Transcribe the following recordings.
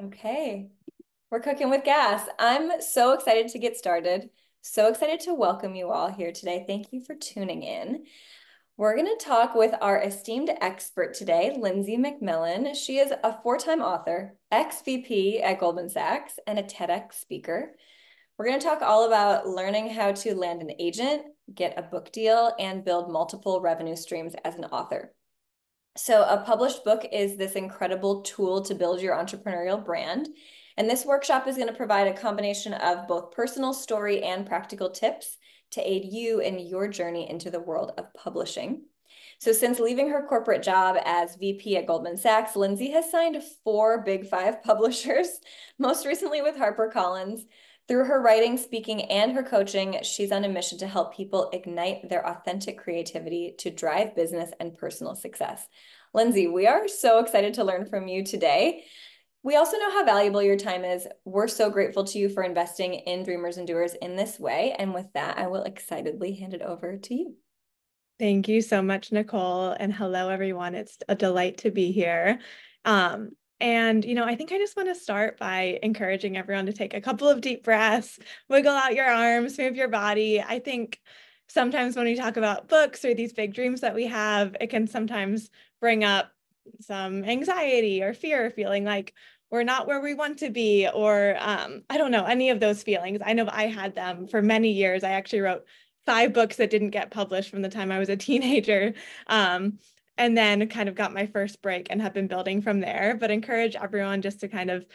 Okay, we're cooking with gas. I'm so excited to get started. So excited to welcome you all here today. Thank you for tuning in. We're going to talk with our esteemed expert today, Lindsay MacMillan. She is a four-time author, ex-VP at Goldman Sachs, and a TEDx speaker. We're going to talk all about learning how to land an agent, get a book deal, and build multiple revenue streams as an author. So, a published book is this incredible tool to build your entrepreneurial brand. And this workshop is going to provide a combination of both personal story and practical tips to aid you in your journey into the world of publishing. So, since leaving her corporate job as VP at Goldman Sachs, Lindsay has signed four Big Five publishers, most recently with HarperCollins. Through her writing, speaking, and her coaching, she's on a mission to help people ignite their authentic creativity to drive business and personal success. Lindsay, we are so excited to learn from you today. We also know how valuable your time is. We're so grateful to you for investing in Dreamers and Doers in this way. And with that, I will excitedly hand it over to you. Thank you so much, Nicole. And hello, everyone. It's a delight to be here. I think I just want to start by encouraging everyone to take a couple of deep breaths, wiggle out your arms, move your body. I think sometimes when we talk about books or these big dreams that we have, it can sometimes bring up some anxiety or fear, feeling like we're not where we want to be, or I don't know, any of those feelings. I know I had them for many years. I actually wrote 5 books that didn't get published from the time I was a teenager. And then kind of got my first break and have been building from there, but encourage everyone just to kind of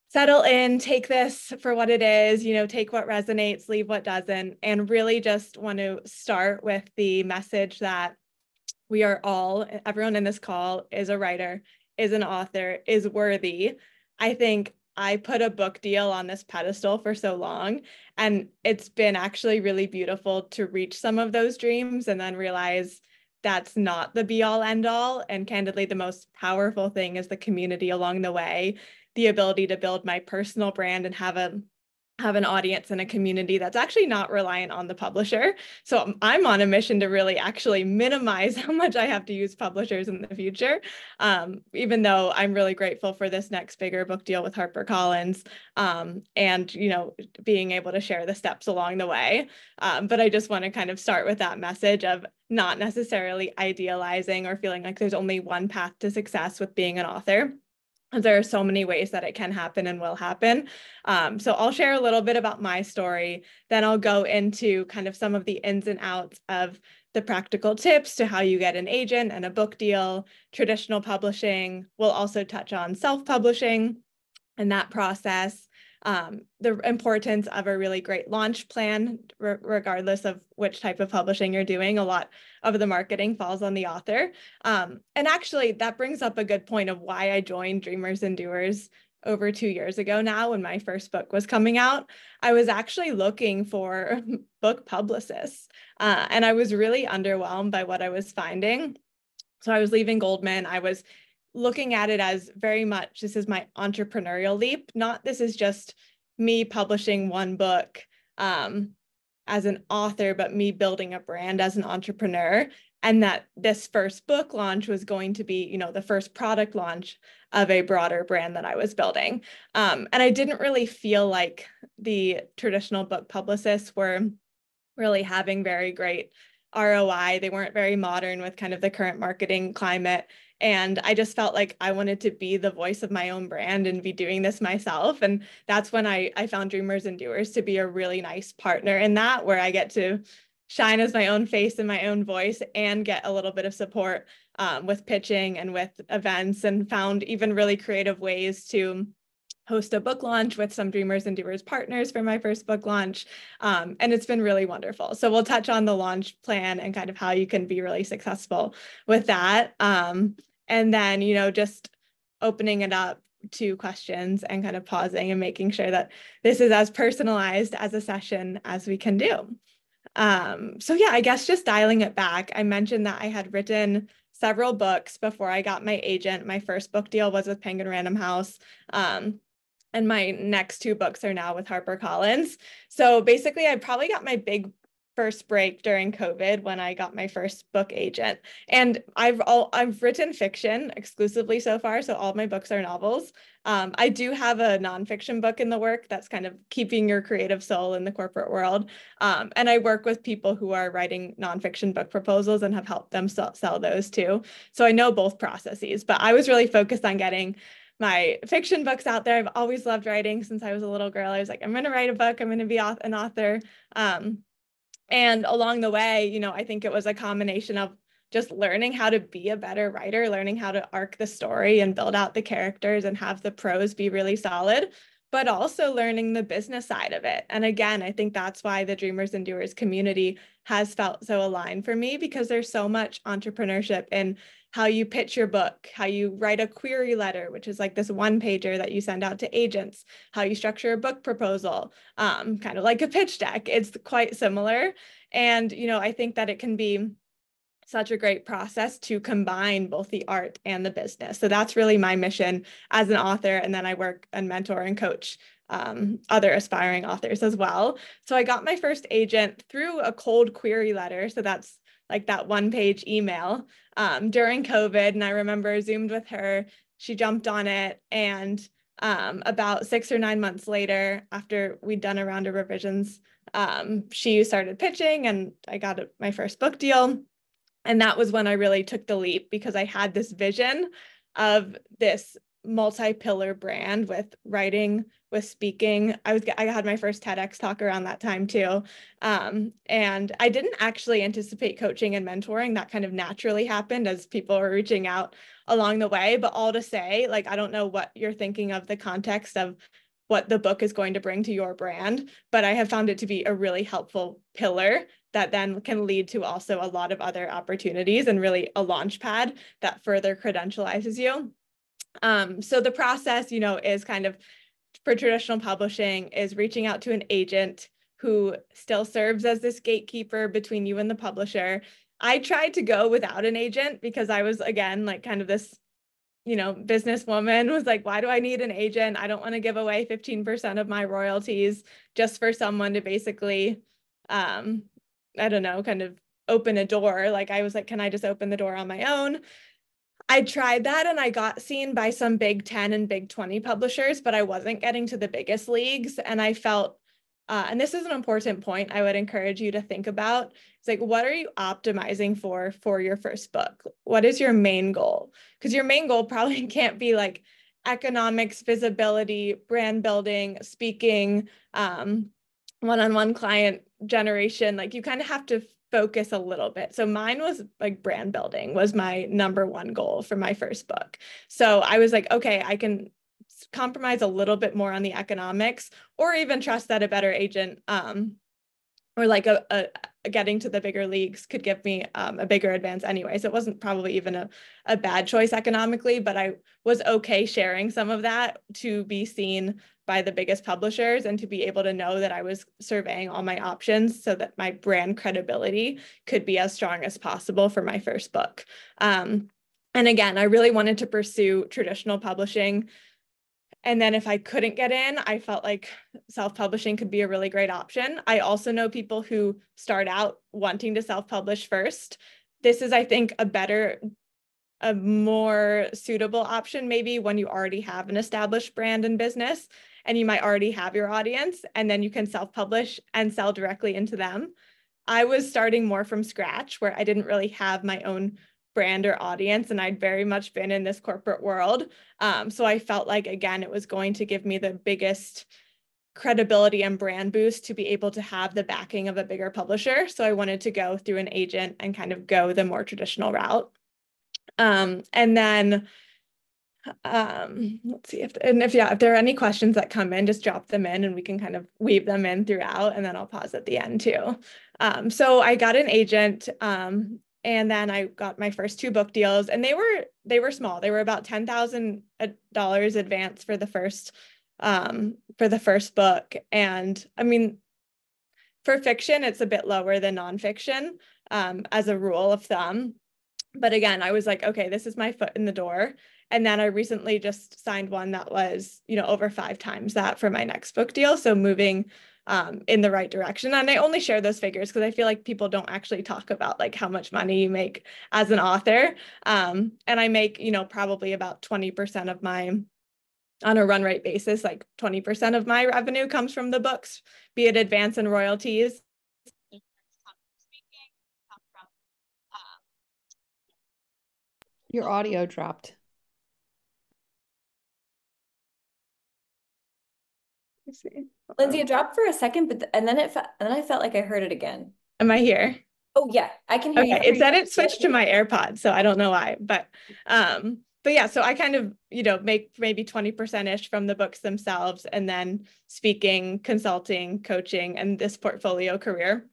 settle in, take this for what it is, take what resonates, leave what doesn't, and really just want to start with the message that we are all, everyone in this call is a writer, is an author, is worthy. I think I put a book deal on this pedestal for so long, and it's been actually really beautiful to reach some of those dreams and then realize that's not the be all end all. And candidly, the most powerful thing is the community along the way, the ability to build my personal brand and have an audience and a community that's actually not reliant on the publisher. So I'm on a mission to really actually minimize how much I have to use publishers in the future, even though I'm really grateful for this next bigger book deal with HarperCollins, and being able to share the steps along the way. But I just want to kind of start with that message of not necessarily idealizing or feeling like there's only one path to success with being an author. There are so many ways that it can happen and will happen. So I'll share a little bit about my story. Then I'll go into kind of some of the ins and outs of the practical tips to how you get an agent and a book deal, traditional publishing. We'll also touch on self-publishing and that process, the importance of a really great launch plan, regardless of which type of publishing you're doing. A lot of the marketing falls on the author. And actually, that brings up a good point of why I joined Dreamers and Doers over 2 years ago now, when my first book was coming out. I was actually looking for book publicists, and I was really underwhelmed by what I was finding. So I was leaving Goldman. I was looking at it as very much, this is my entrepreneurial leap, not this is just me publishing one book as an author, but me building a brand as an entrepreneur. And that this first book launch was going to be, the first product launch of a broader brand that I was building. And I didn't really feel like the traditional book publicists were really having very great ROI. They weren't very modern with kind of the current marketing climate. And I just felt like I wanted to be the voice of my own brand and be doing this myself. And that's when I found Dreamers and Doers to be a really nice partner in that, where I get to shine as my own face and my own voice and get a little bit of support with pitching and with events, and found even really creative ways to host a book launch with some Dreamers and Doers partners for my first book launch. And it's been really wonderful. So we'll touch on the launch plan and kind of how you can be really successful with that. And then, just opening it up to questions and kind of pausing and making sure that this is as personalized as a session as we can do. So yeah, I guess just dialing it back, I mentioned that I had written several books before I got my agent. My first book deal was with Penguin Random House. And my next 2 books are now with HarperCollins. So basically, I probably got my first break during COVID when I got my first book agent. And I've written fiction exclusively so far, so all my books are novels. I do have a nonfiction book in the work that's kind of keeping your creative soul in the corporate world. And I work with people who are writing nonfiction book proposals and have helped them sell those too. So I know both processes, but I was really focused on getting my fiction books out there. I've always loved writing since I was a little girl. I was like, I'm going to write a book. I'm going to be an author. And along the way, you know, I think it was a combination of just learning how to be a better writer, learning how to arc the story and build out the characters and have the prose be really solid, but also learning the business side of it. And again, I think that's why the Dreamers and Doers community has felt so aligned for me, because there's so much entrepreneurship in how you pitch your book, how you write a query letter, which is like this one pager that you send out to agents, how you structure a book proposal, kind of like a pitch deck. It's quite similar. And, you know, I think that it can be such a great process to combine both the art and the business. So that's really my mission as an author. And then I work and mentor and coach other aspiring authors as well. So I got my first agent through a cold query letter. So that's like that one-page email during COVID. And I remember Zoomed with her. She jumped on it. And about 6 or 9 months later, after we'd done a round of revisions, she started pitching and I got my first book deal. And that was when I really took the leap, because I had this vision of this multi-pillar brand with writing, with speaking. I had my first TEDx talk around that time too. And I didn't actually anticipate coaching and mentoring. That kind of naturally happened as people were reaching out along the way. But all to say, like, I don't know what you're thinking of the context of what the book is going to bring to your brand, but I have found it to be a really helpful pillar that then can lead to also a lot of other opportunities and really a launch pad that further credentializes you. So the process, you know, is kind of, for traditional publishing, is reaching out to an agent who still serves as this gatekeeper between you and the publisher. I tried to go without an agent because I was, again, like kind of this, you know, businesswoman, was like, why do I need an agent? I don't want to give away 15% of my royalties just for someone to basically, I don't know, kind of open a door. Like, I was like, can I just open the door on my own? I tried that and I got seen by some Big 10 and Big 20 publishers, but I wasn't getting to the biggest leagues. And I felt, and this is an important point I would encourage you to think about. It's like, what are you optimizing for your first book? What is your main goal? Because your main goal probably can't be like economics, visibility, brand building, speaking, one-on-one client generation. Like, you kind of have to focus a little bit. So mine was like brand building was my number one goal for my first book. So I was like, okay, I can compromise a little bit more on the economics, or even trust that a better agent or like a getting to the bigger leagues could give me a bigger advance anyway. So it wasn't probably even a bad choice economically, but I was okay sharing some of that to be seen by the biggest publishers and to be able to know that I was surveying all my options so that my brand credibility could be as strong as possible for my first book. And again, I really wanted to pursue traditional publishing. And then if I couldn't get in, I felt like self-publishing could be a really great option. I also know people who start out wanting to self-publish first. This is, I think, a more suitable option, maybe when you already have an established brand and business and you might already have your audience, and then you can self-publish and sell directly into them. I was starting more from scratch, where I didn't really have my own brand or audience, and I'd very much been in this corporate world. So I felt like, again, it was going to give me the biggest credibility and brand boost to be able to have the backing of a bigger publisher. So I wanted to go through an agent and kind of go the more traditional route. And then let's see if there are any questions that come in, just drop them in and we can kind of weave them in throughout, and then I'll pause at the end too. So I got an agent, and then I got my first 2 book deals, and they were small. They were about $10,000 advance for the first book. And I mean, for fiction, it's a bit lower than nonfiction, as a rule of thumb. But again, I was like, okay, this is my foot in the door. And then I recently just signed one that was, over 5 times that for my next book deal. So moving in the right direction. And I only share those figures because I feel like people don't actually talk about like how much money you make as an author. And I make, probably about 20% of on a run rate basis, like 20% of my revenue comes from the books, be it advance and royalties. Your audio dropped. Let's see. Lindsay, it dropped for a second, but and then I felt like I heard it again. Am I here? Oh yeah, I can hear you. Okay, it said it switched to my AirPods, so I don't know why, but yeah, so I kind of, make maybe 20%-ish from the books themselves, and then speaking, consulting, coaching, and this portfolio career.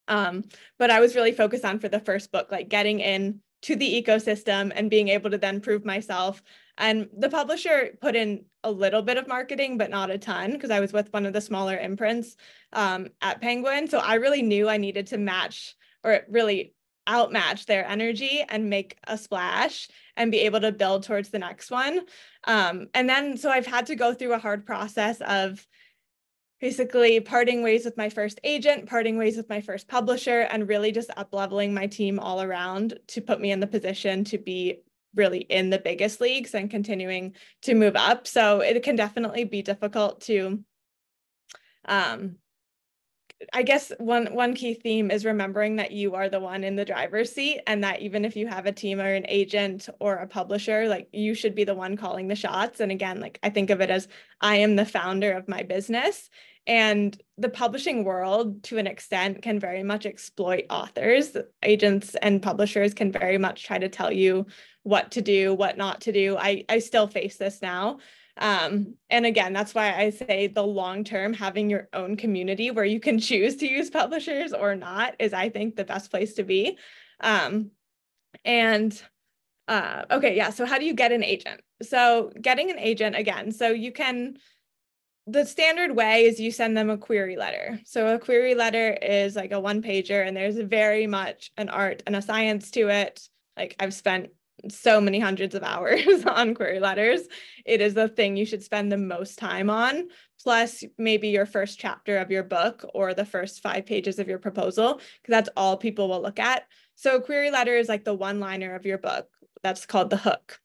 But I was really focused on, for the first book, like getting in to the ecosystem and being able to then prove myself. And the publisher put in a little bit of marketing, but not a ton, because I was with one of the smaller imprints at Penguin. So I really knew I needed to match, or really outmatch, their energy and make a splash and be able to build towards the next one. And then, so I've had to go through a hard process of basically parting ways with my first agent, parting ways with my first publisher, and really just up-leveling my team all around to put me in the position to be really in the biggest leagues and continuing to move up. So it can definitely be difficult to, I guess one key theme is remembering that you are the one in the driver's seat, and that even if you have a team or an agent or a publisher, like, you should be the one calling the shots. And again, like, I think of it as I am the founder of my business, and the publishing world to an extent can very much exploit authors. Agents and publishers can very much try to tell you what to do, what not to do. I still face this now. And again, that's why I say the long term, having your own community where you can choose to use publishers or not is, I think, the best place to be. Okay, yeah. So how do you get an agent? So getting an agent, again, so you can, the standard way is you send them a query letter. So a query letter is like a one-pager, and there's very much an art and a science to it. Like, I've spent so many hundreds of hours on query letters. It is the thing you should spend the most time on, plus maybe your first chapter of your book or the first 5 pages of your proposal, because that's all people will look at. So a query letter is like the one-liner of your book. That's called the hook.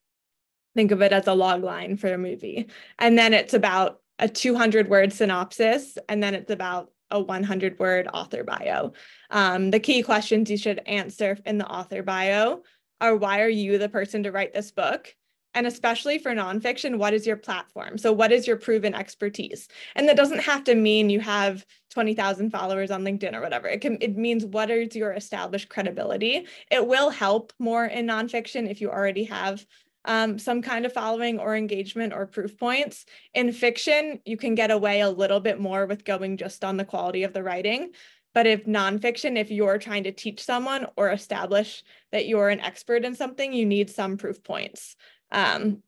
Think of it as a log line for a movie. And then it's about a 200-word synopsis, and then it's about a 100-word author bio. The key questions you should answer in the author bio are, why are you the person to write this book? And especially for nonfiction, what is your platform? So what is your proven expertise? And that doesn't have to mean you have 20,000 followers on LinkedIn or whatever. It means, what is your established credibility? It will help more in nonfiction if you already have some kind of following or engagement or proof points. In fiction, you can get away a little bit more with going just on the quality of the writing. But if nonfiction, if you're trying to teach someone or establish that you're an expert in something, you need some proof points. And,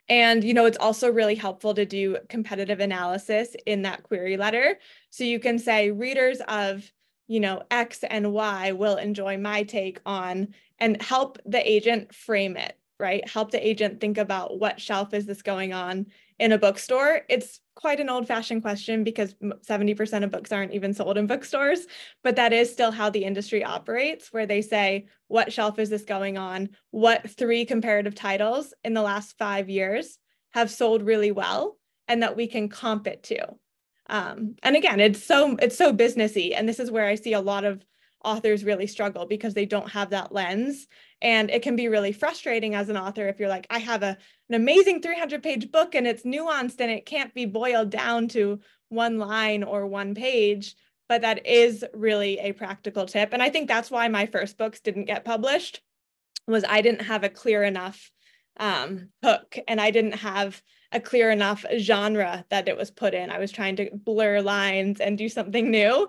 it's also really helpful to do competitive analysis in that query letter. So you can say, readers of, X and Y will enjoy my take on, and help the agent frame it, right? Help the agent think about, what shelf is this going on in a bookstore? It's quite an old-fashioned question, because 70% of books aren't even sold in bookstores, but that is still how the industry operates, where they say, what shelf is this going on? What 3 comparative titles in the last 5 years have sold really well and that we can comp it to? And again, it's so businessy. And this is where I see a lot of authors really struggle, because they don't have that lens. And it can be really frustrating as an author if you're like, I have an amazing 300-page book and it's nuanced and it can't be boiled down to one line or one page. But that is really a practical tip. And I think that's why my first books didn't get published, was I didn't have a clear enough hook, and I didn't have a clear enough genre that it was put in. I was trying to blur lines and do something new,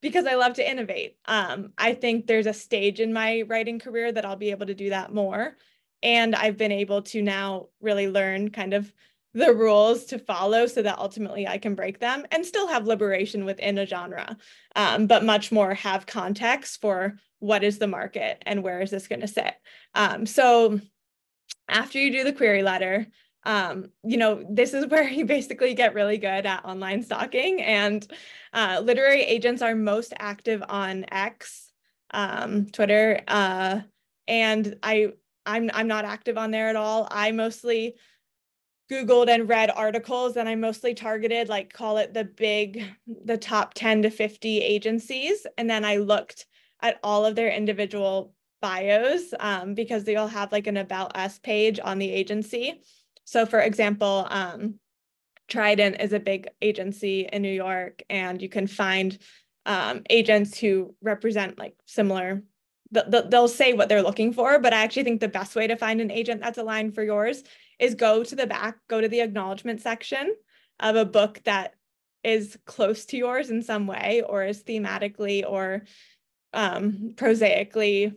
because I love to innovate. I think there's a stage in my writing career that I'll be able to do that more. And I've been able to now really learn kind of the rules to follow, so that ultimately I can break them and still have liberation within a genre, but much more have context for, what is the market and where is this going to sit? So after you do the query letter, This is where you basically get really good at online stalking, and literary agents are most active on X, Twitter, and I'm not active on there at all. I mostly Googled and read articles, and I mostly targeted, like, call it the top 10 to 50 agencies. And then I looked at all of their individual bios, because they all have like an About Us page on the agency. So for example, Trident is a big agency in New York, and you can find agents who represent like similar, they'll say what they're looking for, but I actually think the best way to find an agent that's aligned for yours is go to the back, go to the acknowledgement section of a book that is close to yours in some way, or is thematically or prosaically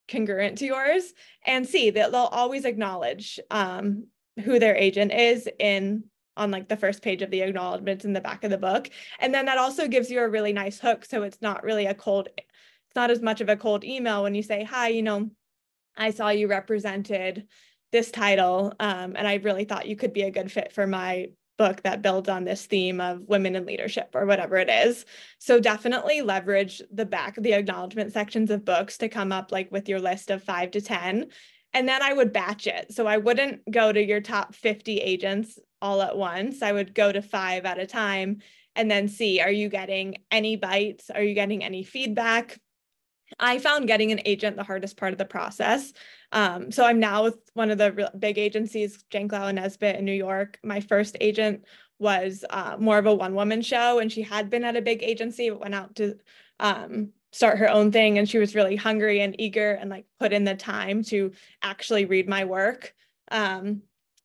congruent to yours, and see that they'll always acknowledge who their agent is on like the first page of the acknowledgments in the back of the book. And then that also gives you a really nice hook. So it's not really it's not as much of a cold email when you say, hi, I saw you represented this title, and I really thought you could be a good fit for my book that builds on this theme of women in leadership, or whatever it is. So definitely leverage the acknowledgement sections of books to come up like with your list of 5 to 10. And then I would batch it. So I wouldn't go to your top 50 agents all at once. I would go to 5 at a time and then see, are you getting any bites? Are you getting any feedback? I found getting an agent the hardest part of the process. So I'm now with one of the big agencies, Janklow and Nesbitt in New York. My first agent was more of a one-woman show, and she had been at a big agency, but went out to start her own thing. And she was really hungry and eager and like put in the time to actually read my work.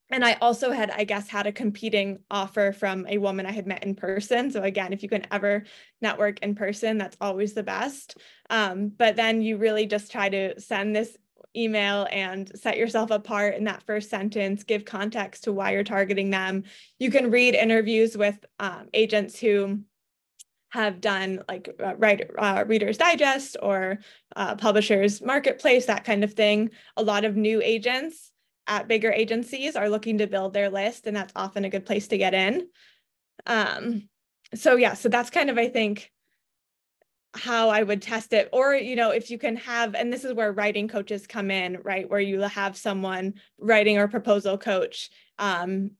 And I also had, I guess, had a competing offer from a woman I had met in person. So again, if you can ever network in person, that's always the best. But then you really just try to send this email and set yourself apart in that first sentence, give context to why you're targeting them. You can read interviews with agents who have done like Reader's Digest or Publishers Marketplace, that kind of thing. A lot of new agents at bigger agencies are looking to build their list, and that's often a good place to get in. So that's kind of, I think, how I would test it. Or, if you can have, and this is where writing coaches come in, right? Where you have someone writing or proposal coach, and,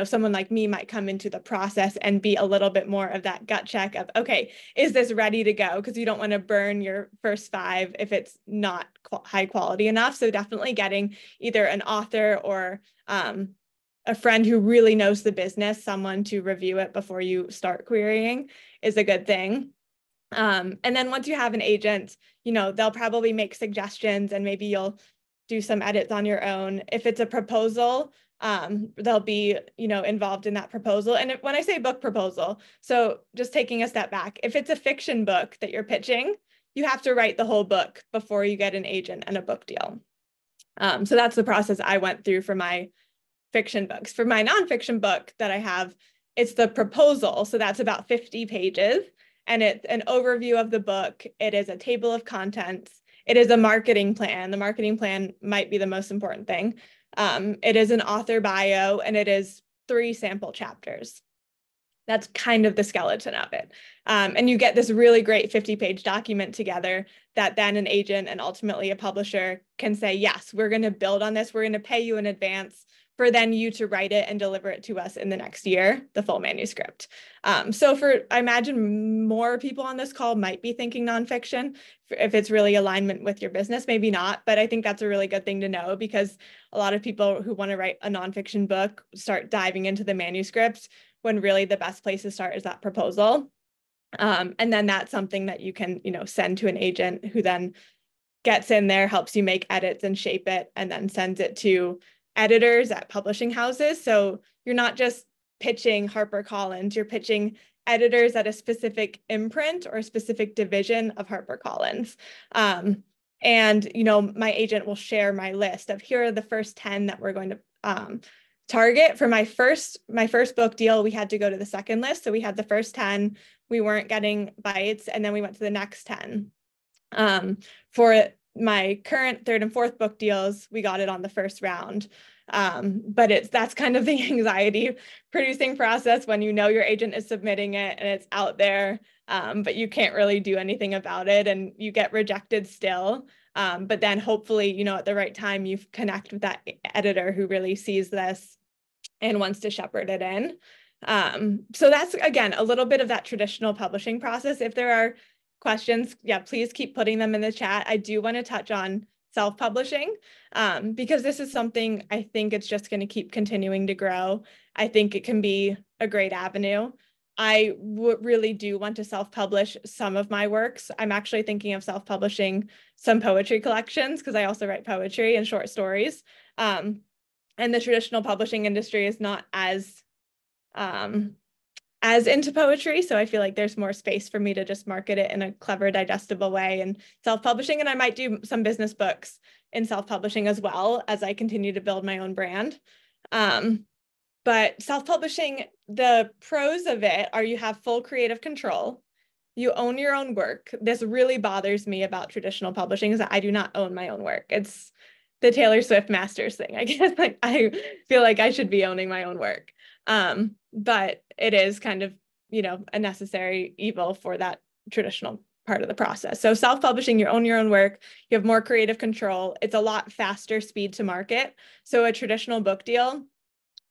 someone like me might come into the process and be a little bit more of that gut check of, okay, is this ready to go? Because you don't want to burn your first 5 if it's not high quality enough. So definitely getting either an author or a friend who really knows the business, someone to review it before you start querying, is a good thing. And then once you have an agent, they'll probably make suggestions, and maybe you'll do some edits on your own. If it's a proposal, they'll be, involved in that proposal. And when I say book proposal, so just taking a step back, if it's a fiction book that you're pitching, you have to write the whole book before you get an agent and a book deal. So that's the process I went through for my fiction books. For my nonfiction book that I have, it's the proposal. So that's about 50 pages. And it's an overview of the book. It is a table of contents. It is a marketing plan. The marketing plan might be the most important thing. It is an author bio, and it is 3 sample chapters. That's kind of the skeleton of it. And you get this really great 50-page document together that then an agent and ultimately a publisher can say, yes, we're going to build on this. We're going to pay you in advance for then you to write it and deliver it to us in the next year, the full manuscript. So I imagine more people on this call might be thinking nonfiction. If it's really alignment with your business, maybe not, but I think that's a really good thing to know, because a lot of people who want to write a nonfiction book start diving into the manuscript when really the best place to start is that proposal. And then that's something that you can, send to an agent who then gets in there, helps you make edits and shape it, and then sends it to editors at publishing houses. So you're not just pitching HarperCollins, you're pitching editors at a specific imprint or a specific division of HarperCollins. And, my agent will share my list of, here are the first 10 that we're going to target. For my first book deal, we had to go to the second list. So we had the first 10, we weren't getting bites, and then we went to the next 10. For my current third and fourth book deals, we got it on the first round. But that's kind of the anxiety producing process when you know your agent is submitting it and it's out there, but you can't really do anything about it and you get rejected still. But then hopefully, you know, at the right time, you connect with that editor who really sees this and wants to shepherd it in. So that's, again, a little bit of that traditional publishing process. If there are questions, yeah, please keep putting them in the chat. I do want to touch on self-publishing because this is something I think it's just going to keep continuing to grow. I think it can be a great avenue. I really do want to self-publish some of my works. I'm actually thinking of self-publishing some poetry collections because I also write poetry and short stories. And the traditional publishing industry is not as into poetry. So I feel like there's more space for me to just market it in a clever, digestible way and self-publishing. And I might do some business books in self-publishing as well as I continue to build my own brand. But self-publishing, the pros of it are you have full creative control. You own your own work. This really bothers me about traditional publishing is that I do not own my own work. It's the Taylor Swift Masters thing. I guess like I feel like I should be owning my own work. But it is kind of, you know, a necessary evil for that traditional part of the process. So self-publishing, you own your own work, you have more creative control. It's a lot faster speed to market. So a traditional book deal,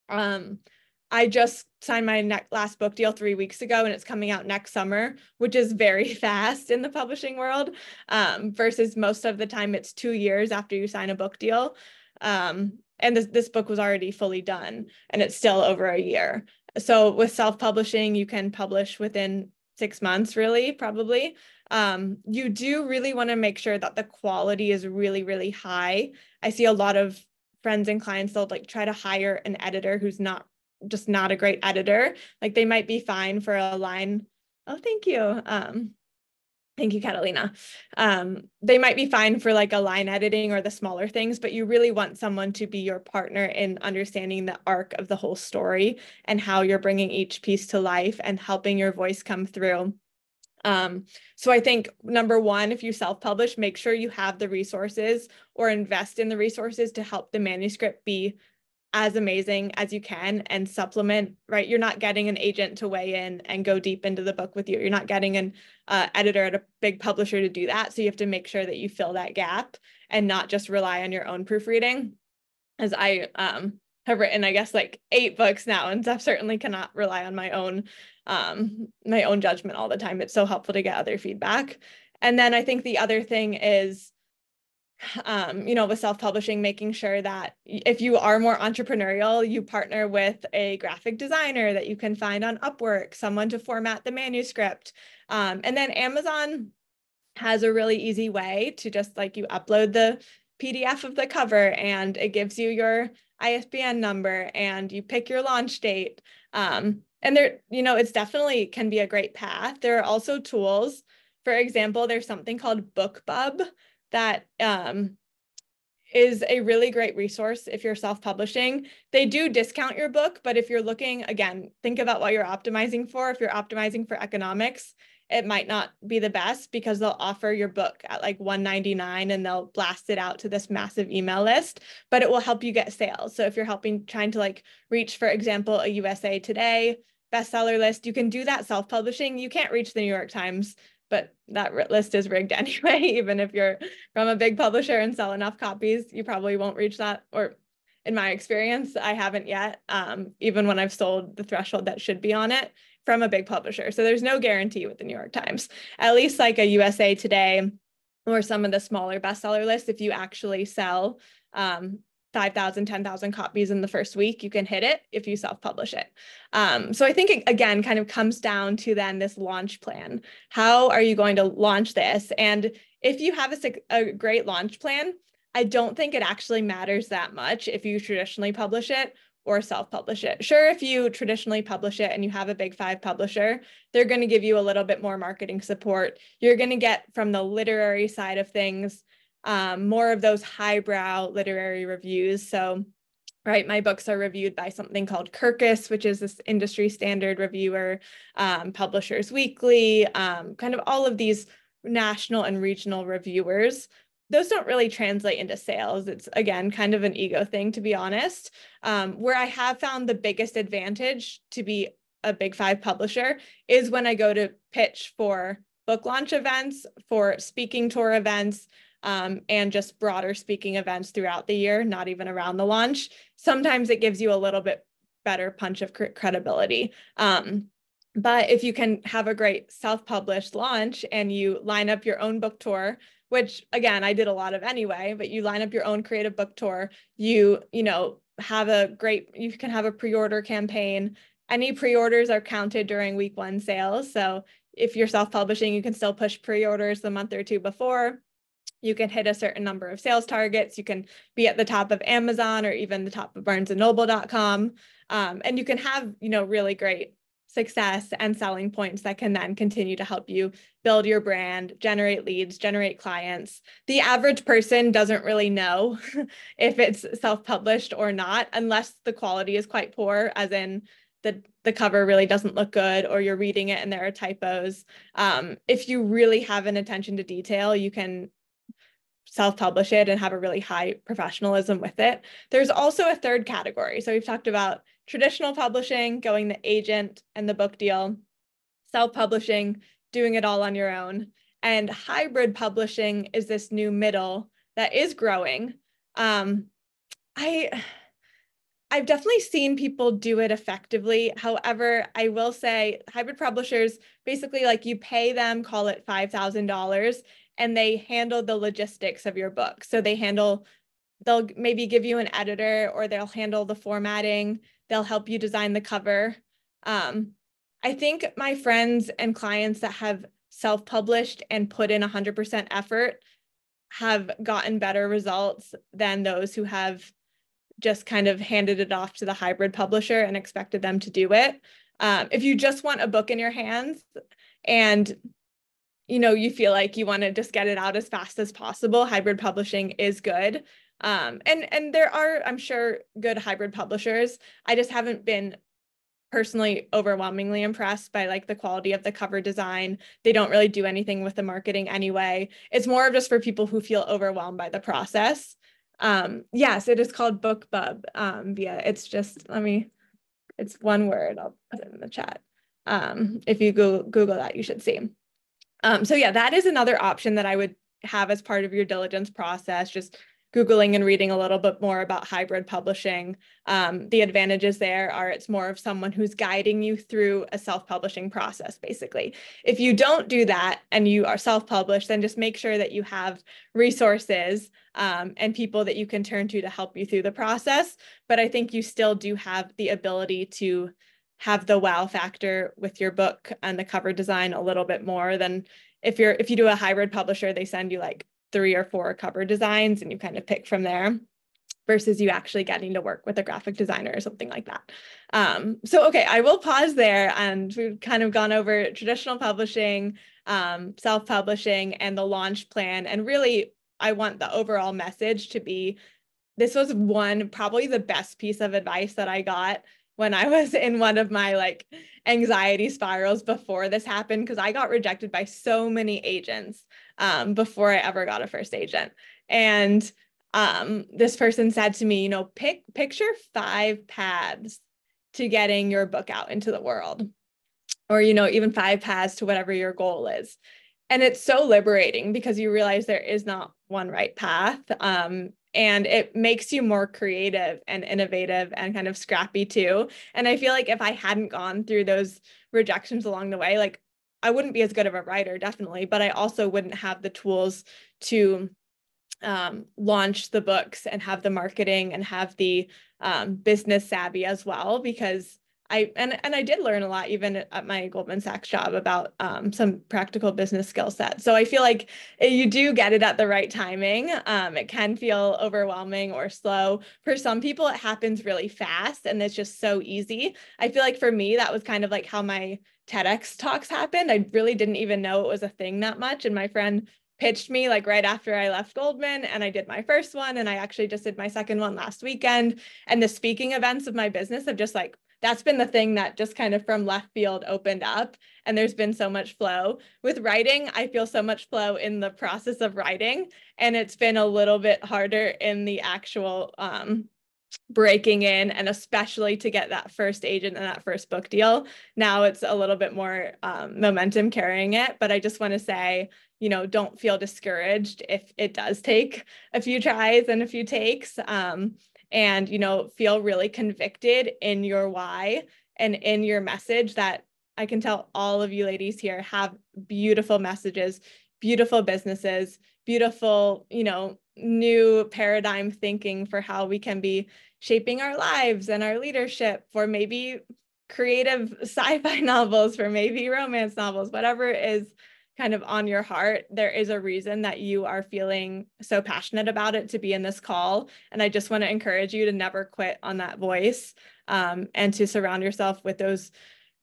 I just signed my last book deal 3 weeks ago and it's coming out next summer, which is very fast in the publishing world, versus most of the time it's 2 years after you sign a book deal. And this book was already fully done and it's still over a year. So with self-publishing, you can publish within 6 months, really, probably. You do really want to make sure that the quality is really, really high. I see a lot of friends and clients, they'll like try to hire an editor who's not a great editor. Like they might be fine for a line. Oh, thank you. Thank you, Catalina. They might be fine for like a line editing or the smaller things, but you really want someone to be your partner in understanding the arc of the whole story and how you're bringing each piece to life and helping your voice come through. So I think number one, if you self-publish, make sure you have the resources or invest in the resources to help the manuscript be as amazing as you can and supplement, right? You're not getting an agent to weigh in and go deep into the book with you. You're not getting an editor at a big publisher to do that. So you have to make sure that you fill that gap and not just rely on your own proofreading. As I have written, I guess, like 8 books now, and I certainly cannot rely on my own judgment all the time. It's so helpful to get other feedback. And then I think the other thing is, you know, with self-publishing, making sure that if you are more entrepreneurial, you partner with a graphic designer that you can find on Upwork, someone to format the manuscript. And then Amazon has a really easy way to just like you upload the PDF of the cover and it gives you your ISBN number and you pick your launch date. And there, you know, it's definitely can be a great path. There are also tools. For example, there's something called BookBub that is a really great resource if you're self-publishing. They do discount your book, but if you're looking, again, think about what you're optimizing for. If you're optimizing for economics, it might not be the best because they'll offer your book at like $1.99 and they'll blast it out to this massive email list, but it will help you get sales. So if you're trying to like reach, for example, a USA Today bestseller list, you can do that self-publishing. You can't reach the New York Times, but that list is rigged anyway. Even if you're from a big publisher and sell enough copies, you probably won't reach that. Or in my experience, I haven't yet, even when I've sold the threshold that should be on it from a big publisher. So there's no guarantee with the New York Times, at least like a USA Today or some of the smaller bestseller lists. If you actually sell 5,000, 10,000 copies in the first week, you can hit it if you self-publish it. So I think it, again, kind of comes down to then this launch plan. How are you going to launch this? And if you have a great launch plan, I don't think it actually matters that much if you traditionally publish it or self-publish it. Sure, if you traditionally publish it and you have a big 5 publisher, they're going to give you a little bit more marketing support. You're going to get from the literary side of things, more of those highbrow literary reviews. So, right, my books are reviewed by something called Kirkus, which is this industry standard reviewer, Publishers Weekly, kind of all of these national and regional reviewers. those don't really translate into sales. It's, again, kind of an ego thing, to be honest. Where I have found the biggest advantage to be a Big Five publisher is when I go to pitch for book launch events, for speaking tour events, and just broader speaking events throughout the year, not even around the launch. Sometimes it gives you a little bit better punch of credibility. But if you can have a great self-published launch and you line up your own book tour, which again, I did a lot of anyway, but you line up your own creative book tour, you can have a pre-order campaign. Any pre-orders are counted during week 1 sales. So if you're self-publishing, you can still push pre-orders the month or 2 before. You can hit a certain number of sales targets. You can be at the top of Amazon or even the top of barnesandnoble.com. And you can have, really great success and selling points that can then continue to help you build your brand, generate leads, generate clients. The average person doesn't really know if it's self-published or not, unless the quality is quite poor, as in the cover really doesn't look good, or you're reading it and there are typos. If you really have an attention to detail, you can self-publish it and have a really high professionalism with it. There's also a third category. So we've talked about traditional publishing, going the agent and the book deal, self-publishing, doing it all on your own. And hybrid publishing is this new middle that is growing. I've definitely seen people do it effectively. However, I will say hybrid publishers, basically, like, you pay them, call it $5,000, and they handle the logistics of your book. So they'll maybe give you an editor, or they'll handle the formatting. They'll help you design the cover. I think my friends and clients that have self-published and put in 100% effort have gotten better results than those who have just kind of handed it off to the hybrid publisher and expected them to do it. If you just want a book in your hands and you feel like you want to just get it out as fast as possible, hybrid publishing is good. And there are, I'm sure, good hybrid publishers. I just haven't been personally overwhelmingly impressed by like the quality of the cover design. They don't really do anything with the marketing anyway. It's more of just for people who feel overwhelmed by the process. Yes, it is called BookBub. It's one word. I'll put it in the chat. If you Google that, you should see. So yeah, that is another option that I would have as part of your diligence process, just Googling and reading a little bit more about hybrid publishing. The advantages there are it's more of someone who's guiding you through a self-publishing process, basically. If you don't do that and you are self-published, then just make sure that you have resources and people that you can turn to help you through the process. But I think you still do have the ability to have the wow factor with your book and the cover design a little bit more than if you do a hybrid publisher, they send you like 3 or 4 cover designs and you kind of pick from there, versus you actually getting to work with a graphic designer or something like that. So, okay, I will pause there, and we've kind of gone over traditional publishing, self-publishing, and the launch plan. And really, I want the overall message to be, this was probably the best piece of advice that I got when I was in one of my like anxiety spirals before this happened, because I got rejected by so many agents before I ever got a first agent. And this person said to me, picture 5 paths to getting your book out into the world, or, even 5 paths to whatever your goal is. And it's so liberating because you realize there is not one right path. And it makes you more creative and innovative and kind of scrappy too. And I feel like if I hadn't gone through those rejections along the way, like, I wouldn't be as good of a writer, definitely, but I also wouldn't have the tools to launch the books and have the marketing and have the business savvy as well, because I did learn a lot even at my Goldman Sachs job about some practical business skill sets. So I feel like you do get it at the right timing. It can feel overwhelming or slow. For some people, it happens really fast and it's just so easy. I feel like for me, that was kind of like how my TEDx talks happened. I really didn't even know it was a thing that much. And my friend pitched me like right after I left Goldman, and I did my first one, and I actually just did my second one last weekend. And the speaking events of my business have just like that's been the thing that just kind of from left field opened up, and there's been so much flow. With writing, I feel so much flow in the process of writing, and it's been a little bit harder in the actual breaking in, and especially to get that first agent and that first book deal. Now it's a little bit more momentum carrying it, but I just want to say, don't feel discouraged if it does take a few tries and a few takes, and, feel really convicted in your why and in your message. That I can tell all of you ladies here have beautiful messages, beautiful businesses, beautiful, new paradigm thinking for how we can be shaping our lives and our leadership, for maybe creative sci-fi novels, for maybe romance novels, whatever is kind of on your heart. There is a reason that you are feeling so passionate about it to be in this call. And I just want to encourage you to never quit on that voice, and to surround yourself with those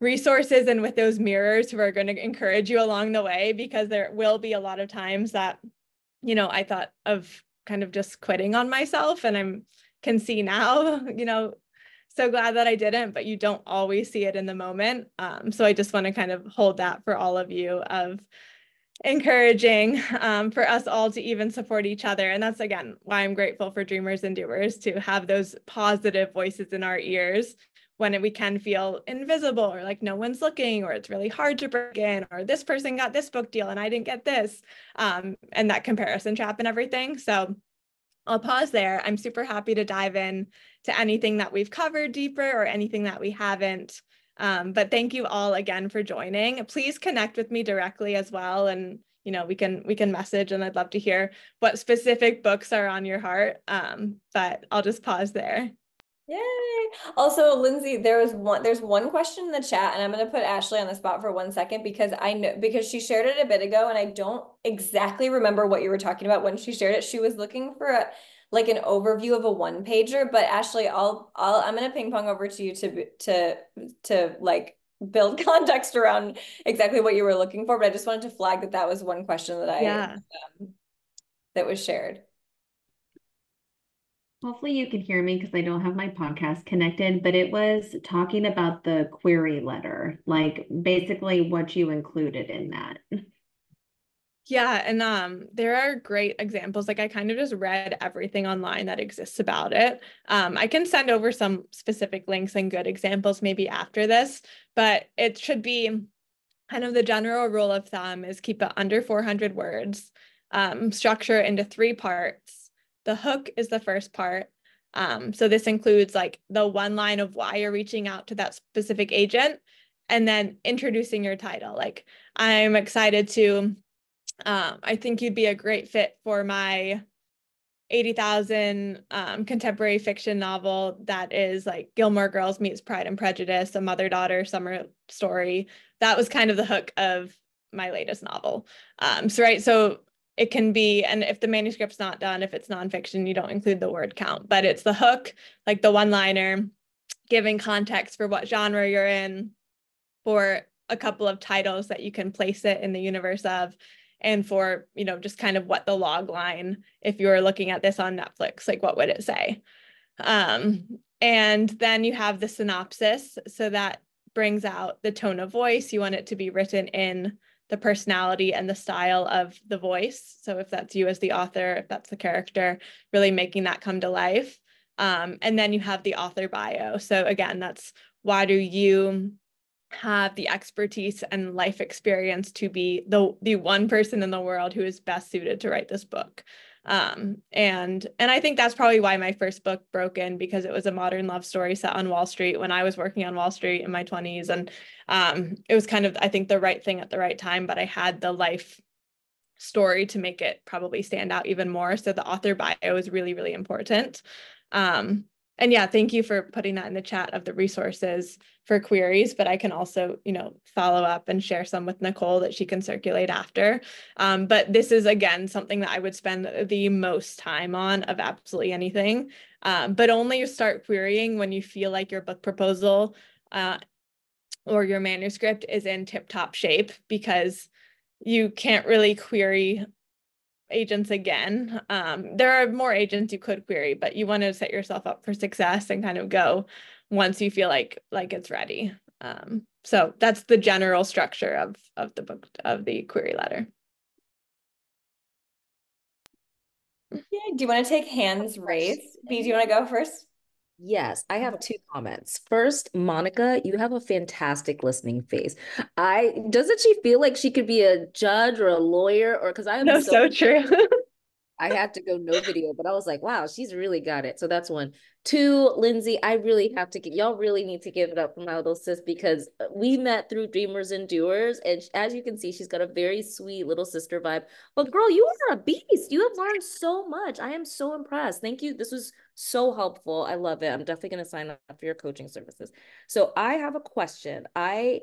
resources and with those mirrors who are going to encourage you along the way, because there will be a lot of times that I thought of kind of just quitting on myself, and can see now, so glad that I didn't, but you don't always see it in the moment. So I just want to kind of hold that for all of you, of encouraging for us all to even support each other. And that's, again, why I'm grateful for Dreamers and Doers, to have those positive voices in our ears when we can feel invisible, or like no one's looking, or it's really hard to break in, or this person got this book deal and I didn't get this, and that comparison trap and everything. So I'll pause there. I'm super happy to dive in to anything that we've covered deeper or anything that we haven't. But thank you all again for joining. Please connect with me directly as well. And, we can message, and I'd love to hear what specific books are on your heart. But I'll just pause there. Yay. Also, Lindsay, there's one question in the chat, and I'm going to put Ashley on the spot for 1 second, because I know, because she shared it a bit ago and I don't exactly remember what you were talking about when she shared it. She was looking for an overview of a one pager, but Ashley, I'm going to ping pong over to you to like build context around exactly what you were looking for. But I just wanted to flag that was one question that that was shared. Hopefully you can hear me because I don't have my podcast connected, but it was talking about the query letter, like basically what you included in that. Yeah, and there are great examples. Like, I kind of just read everything online that exists about it. I can send over some specific links and good examples maybe after this, but it should be kind of the general rule of thumb is keep it under 400 words, structure it into 3 parts. The hook is the first part. So this includes like the one line of why you're reaching out to that specific agent, and then introducing your title. Like, I'm excited to, I think you'd be a great fit for my 80,000 contemporary fiction novel that is like Gilmore Girls meets Pride and Prejudice, a mother-daughter summer story. That was kind of the hook of my latest novel. So it can be, and if the manuscript's not done, if it's nonfiction, you don't include the word count, but it's the hook, like the one-liner, giving context for what genre you're in, for a couple of titles that you can place it in the universe of, and for, just kind of what the log line, if you were looking at this on Netflix, like what would it say? And then you have the synopsis. So that brings out the tone of voice. You want it to be written in the personality and the style of the voice. So if that's you as the author, if that's the character, really making that come to life. And then you have the author bio. So again, that's why do you have the expertise and life experience to be the one person in the world who is best suited to write this book. And I think that's probably why my first book broke in, because it was a modern love story set on Wall Street when I was working on Wall Street in my 20s. And it was kind of, I think, the right thing at the right time, but I had the life story to make it probably stand out even more. So the author bio is really, really important. And yeah, thank you for putting that in the chat of the resources for queries, but I can also, follow up and share some with Nicole that she can circulate after. But this is, again, something that I would spend the most time on of absolutely anything, but only start querying when you feel like your book proposal or your manuscript is in tip-top shape, because you can't really query agents again. There are more agents you could query, but you want to set yourself up for success and kind of go once you feel like it's ready. So that's the general structure of the book, of the query letter. Yeah, do you want to take hands raised? B, do you want to go first? Yes, I have two comments. First, Monica, you have a fantastic listening face. Doesn't she feel like she could be a judge or a lawyer, or because I am No, so true. I had to go no video, but I was like, wow, she's really got it. So that's one. Two, Lindsay, I really have to get, y'all really need to give it up for my little sis, because we met through Dreamers and Doers. And as you can see, she's got a very sweet little sister vibe. But girl, you are a beast. You have learned so much. I am so impressed. Thank you. This was so helpful. I love it. I'm definitely going to sign up for your coaching services. So I have a question. I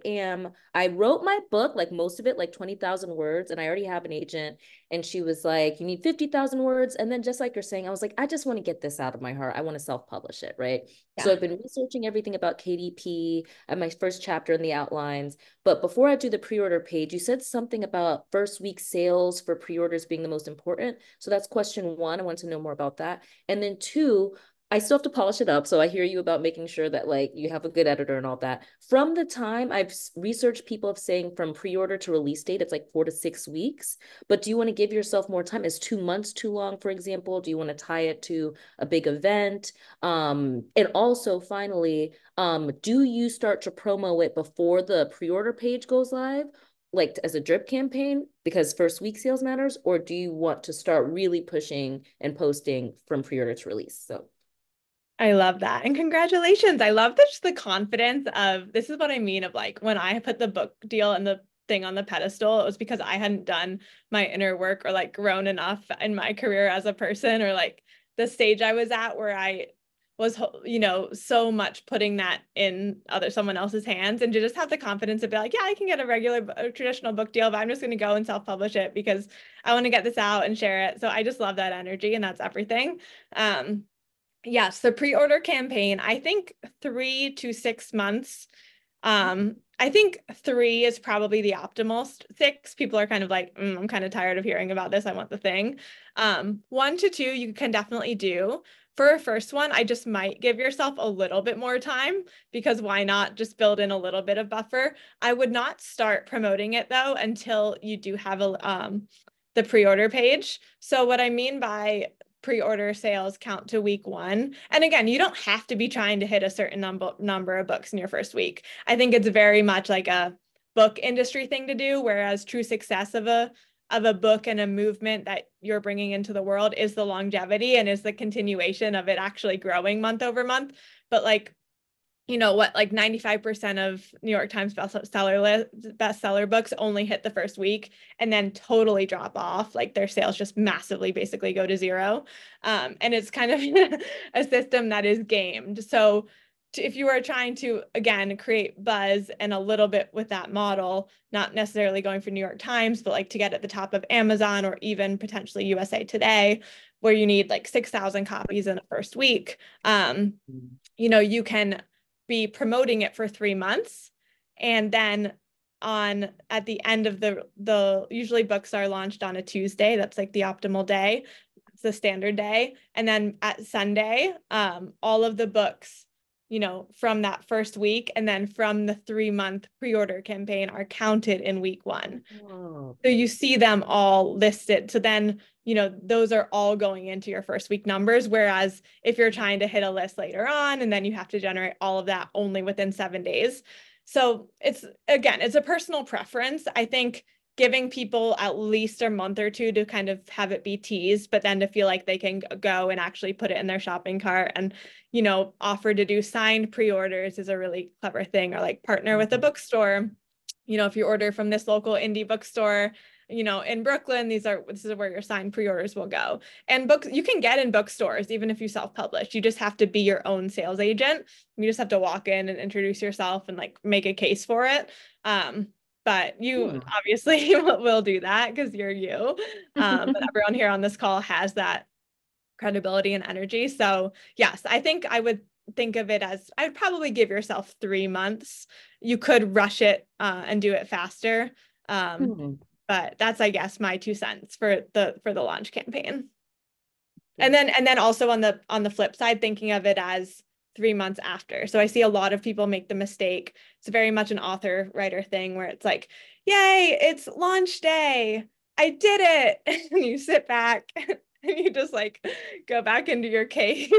wrote my book, like most of it, like 20,000 words, and I already have an agent. And she was like, you need 50,000 words. And then just like you're saying, I was like, I just want to get this out of my heart. I want to self-publish it, right? Yeah. So I've been researching everything about KDP and my first chapter in the outlines. But before I do the pre-order page, you said something about first week sales for pre-orders being the most important. So that's question one. I want to know more about that. And then two, I still have to polish it up. So I hear you about making sure that like you have a good editor and all that. From the time I've researched, people have saying from pre-order to release date, it's like 4 to 6 weeks. But do you want to give yourself more time? Is 2 months too long, for example? Do you want to tie it to a big event? And also finally, do you start to promo it before the pre-order page goes live? Like as a drip campaign, because first week sales matters, or do you want to start really pushing and posting from pre-order to release? So I love that. And congratulations. I love the confidence of, this is what I mean of like, when I put the book deal and the thing on the pedestal, it was because I hadn't done my inner work or like grown enough in my career as a person, or like the stage I was at where I was, so much putting that in someone else's hands, and to just have the confidence to be like, yeah, I can get a traditional book deal, but I'm just going to go and self-publish it because I want to get this out and share it. So I just love that energy, and that's everything. Yes, the pre-order campaign, I think 3 to 6 months. I think 3 is probably the optimal. 6, people are kind of like, I'm kind of tired of hearing about this. I want the thing. 1 to 2, you can definitely do. For a first one, I just might give yourself a little bit more time, because why not just build in a little bit of buffer? I would not start promoting it though until you do have the pre-order page. So what I mean by pre-order sales count to week 1. And again, you don't have to be trying to hit a certain number of books in your first week. I think it's very much like a book industry thing to do, whereas true success of a book and a movement that you're bringing into the world is the longevity and is the continuation of it actually growing month over month. But like, like 95% of New York Times bestseller books only hit the first week and then totally drop off. Like their sales just massively basically go to zero. And it's kind of a system that is gamed. So if you are trying to, again, create buzz and a little bit with that model, not necessarily going for New York Times, but like to get at the top of Amazon or even potentially USA Today, where you need like 6,000 copies in the first week, you can be promoting it for 3 months, and then at the end of the usually books are launched on a Tuesday. That's like the optimal day. It's the standard day. And then at Sunday, all of the books, from that first week and then from the 3-month pre-order campaign are counted in week 1. Oh. So you see them all listed. So then, those are all going into your first week numbers. Whereas if you're trying to hit a list later on, and then you have to generate all of that only within 7 days. So it's a personal preference. I think giving people at least a month or 2 to kind of have it be teased, but then to feel like they can go and actually put it in their shopping cart and, offer to do signed pre-orders is a really clever thing, or like partner with a bookstore. If you order from this local indie bookstore, in Brooklyn, this is where your signed pre-orders will go. And books you can get in bookstores, even if you self-publish. You just have to be your own sales agent. You just have to walk in and introduce yourself and like make a case for it. But you obviously will do that because you're you. But everyone here on this call has that credibility and energy. So yes, I think I would think of it as, I'd probably give yourself 3 months. You could rush it and do it faster. But that's, I guess, my 2 cents for the launch campaign. And then also on the flip side, thinking of it as 3 months after. So I see a lot of people make the mistake. It's very much an author writer thing where it's like, yay, it's launch day. I did it. And you sit back and you just like go back into your cave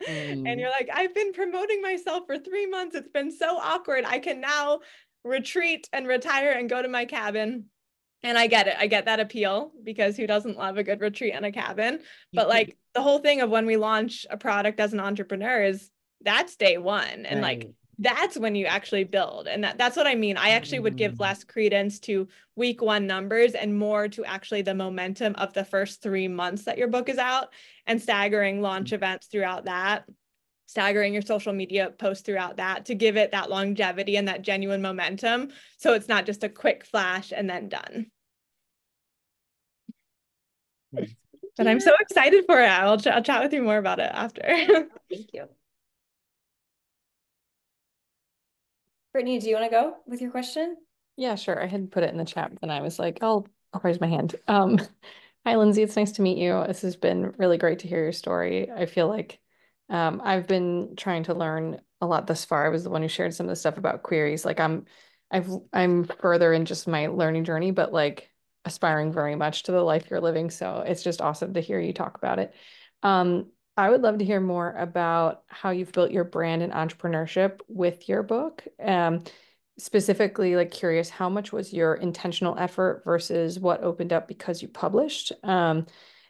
and you're like, I've been promoting myself for 3 months. It's been so awkward. I can now retreat and retire and go to my cabin. And I get it. I get that appeal because who doesn't love a good retreat in a cabin? But like the whole thing of when we launch a product as an entrepreneur is that's day one. And like that's when you actually build. And that's what I mean. I actually would give less credence to week one numbers and more to actually the momentum of the first 3 months that your book is out and staggering launch events throughout that, staggering your social media posts throughout that to give it that longevity and that genuine momentum. So it's not just a quick flash and then done. But I'm so excited for it. I'll chat with you more about it after. Thank you. Brittany, do you want to go with your question? Yeah, sure. I had put it in the chat, but then I was like, I'll raise my hand. Hi, Lindsay. It's nice to meet you. This has been really great to hear your story. I feel like I've been trying to learn a lot thus far. I was the one who shared some of the stuff about queries. Like I'm further in just my learning journey, but like aspiring very much to the life you're living. So it's just awesome to hear you talk about it. I would love to hear more about how you've built your brand and entrepreneurship with your book. Specifically, like curious, how much was your intentional effort versus what opened up because you published? And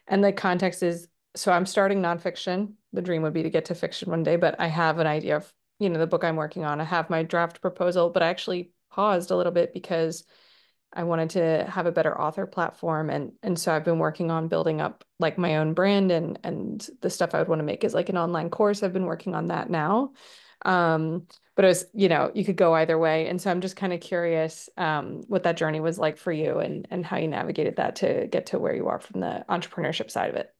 the context is, so I'm starting nonfiction. The dream would be to get to fiction one day, but I have an idea of, the book I'm working on. I have my draft proposal, but I actually paused a little bit because I wanted to have a better author platform. And so I've been working on building up like my own brand and the stuff I would want to make is like an online course. I've been working on that now. But it was, you could go either way. And so I'm just kind of curious what that journey was like for you and how you navigated that to get to where you are from the entrepreneurship side of it.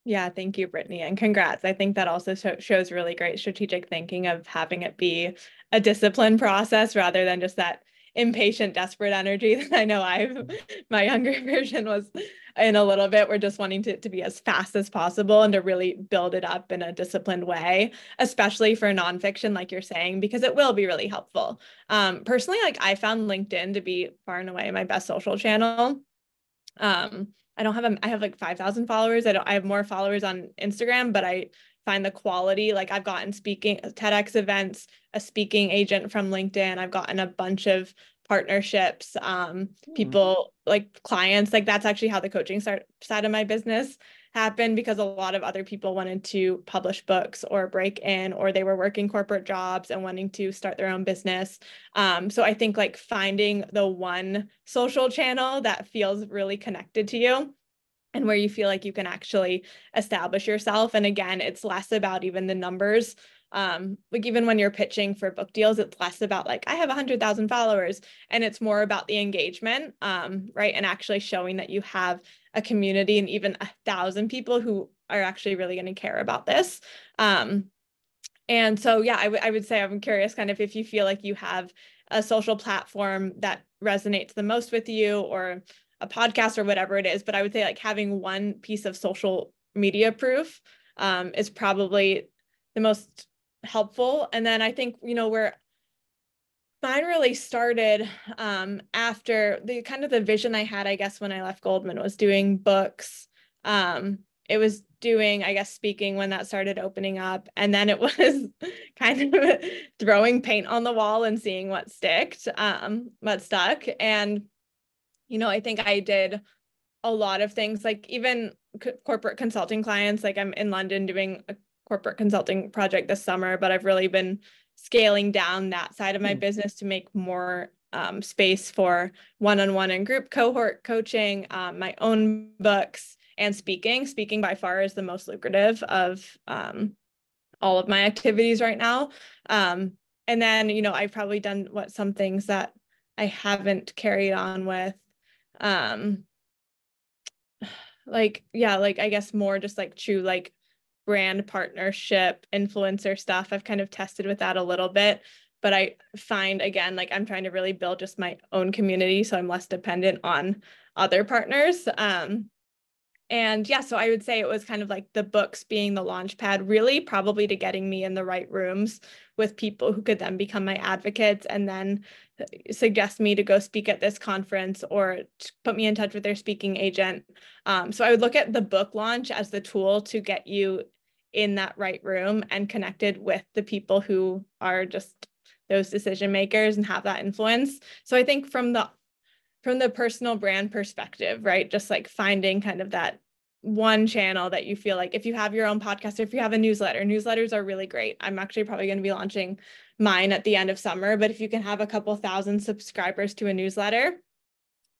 Yeah, thank you, Brittany, and congrats. I think that also shows really great strategic thinking of having it be a disciplined process rather than just that impatient, desperate energy that I know my younger version was in a little bit. We're just wanting to be as fast as possible and to really build it up in a disciplined way, especially for nonfiction, like you're saying, because it will be really helpful. Personally, like I found LinkedIn to be far and away my best social channel. I have like 5,000 followers. I have more followers on Instagram, but I find the quality, like I've gotten speaking TEDx events, a speaking agent from LinkedIn. I've gotten a bunch of partnerships, people like clients, like that's actually how the coaching side of my business happened because a lot of other people wanted to publish books or break in, or they were working corporate jobs and wanting to start their own business. So I think like finding the one social channel that feels really connected to you and where you feel like you can actually establish yourself. And again, it's less about even the numbers. Like even when you're pitching for book deals, it's less about like, I have 100,000 followers, and it's more about the engagement, right? And actually showing that you have a community and even 1,000 people who are actually really going to care about this. And so, yeah, I would say I'm curious kind of if you feel like you have a social platform that resonates the most with you, or a podcast or whatever it is. But I would say like having one piece of social media proof is probably the most helpful. And then I think, where mine really started after the kind of the vision I had, I guess, when I left Goldman was doing books. It was doing, I guess, speaking when that started opening up. And then it was kind of throwing paint on the wall and seeing what stuck. And, I think I did a lot of things, like even corporate consulting clients. Like I'm in London doing a corporate consulting project this summer, but I've really been scaling down that side of my business to make more space for one-on-one and group cohort coaching, my own books, and speaking. Speaking by far is the most lucrative of all of my activities right now. And then, I've probably done some things that I haven't carried on with. I guess more just like true like brand partnership, influencer stuff. I've kind of tested with that a little bit, but I find again, like I'm trying to really build just my own community so I'm less dependent on other partners. And yeah, so I would say it was kind of like the books being the launch pad, really probably to getting me in the right rooms with people who could then become my advocates and then suggest me to go speak at this conference or put me in touch with their speaking agent. So I would look at the book launch as the tool to get you in that right room and connected with the people who are just those decision makers and have that influence. So I think from the personal brand perspective, right? Just like finding kind of that one channel that you feel like if you have your own podcast, or if you have a newsletter, newsletters are really great. I'm actually probably going to be launching mine at the end of summer, but if you can have a couple thousand subscribers to a newsletter,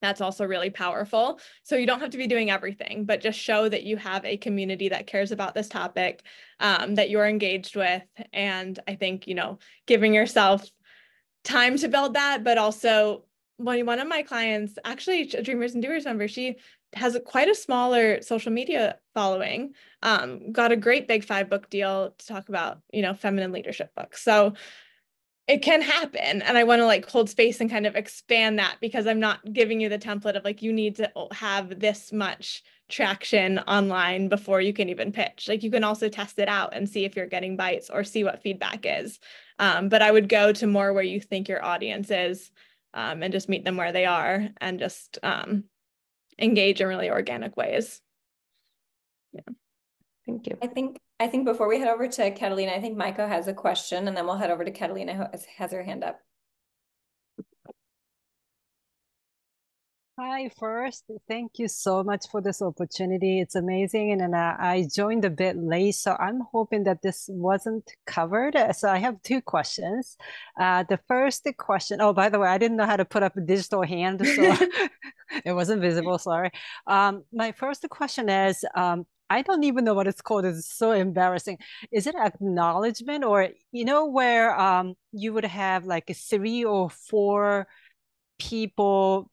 that's also really powerful. So you don't have to be doing everything, but just show that you have a community that cares about this topic, that you're engaged with. And I think, giving yourself time to build that, but also one of my clients, actually a Dreamers and Doers member, she has quite a smaller social media following, got a great Big 5 book deal to talk about, feminine leadership books. So it can happen. And I want to like hold space and kind of expand that, because I'm not giving you the template of like, you need to have this much traction online before you can even pitch. Like you can also test it out and see if you're getting bites or see what feedback is. But I would go to more where you think your audience is, and just meet them where they are and just engage in really organic ways. Yeah. Thank you. I think before we head over to Catalina, I think Maiko has a question, and then we'll head over to Catalina, who has her hand up. Hi, first, thank you so much for this opportunity. It's amazing. And I joined a bit late, so I'm hoping that this wasn't covered. So I have two questions. The first question, oh, by the way, I didn't know how to put up a digital hand, so it wasn't visible, sorry. My first question is, I don't even know what it's called. It's so embarrassing. Is it acknowledgement, or, where you would have like 3 or 4 people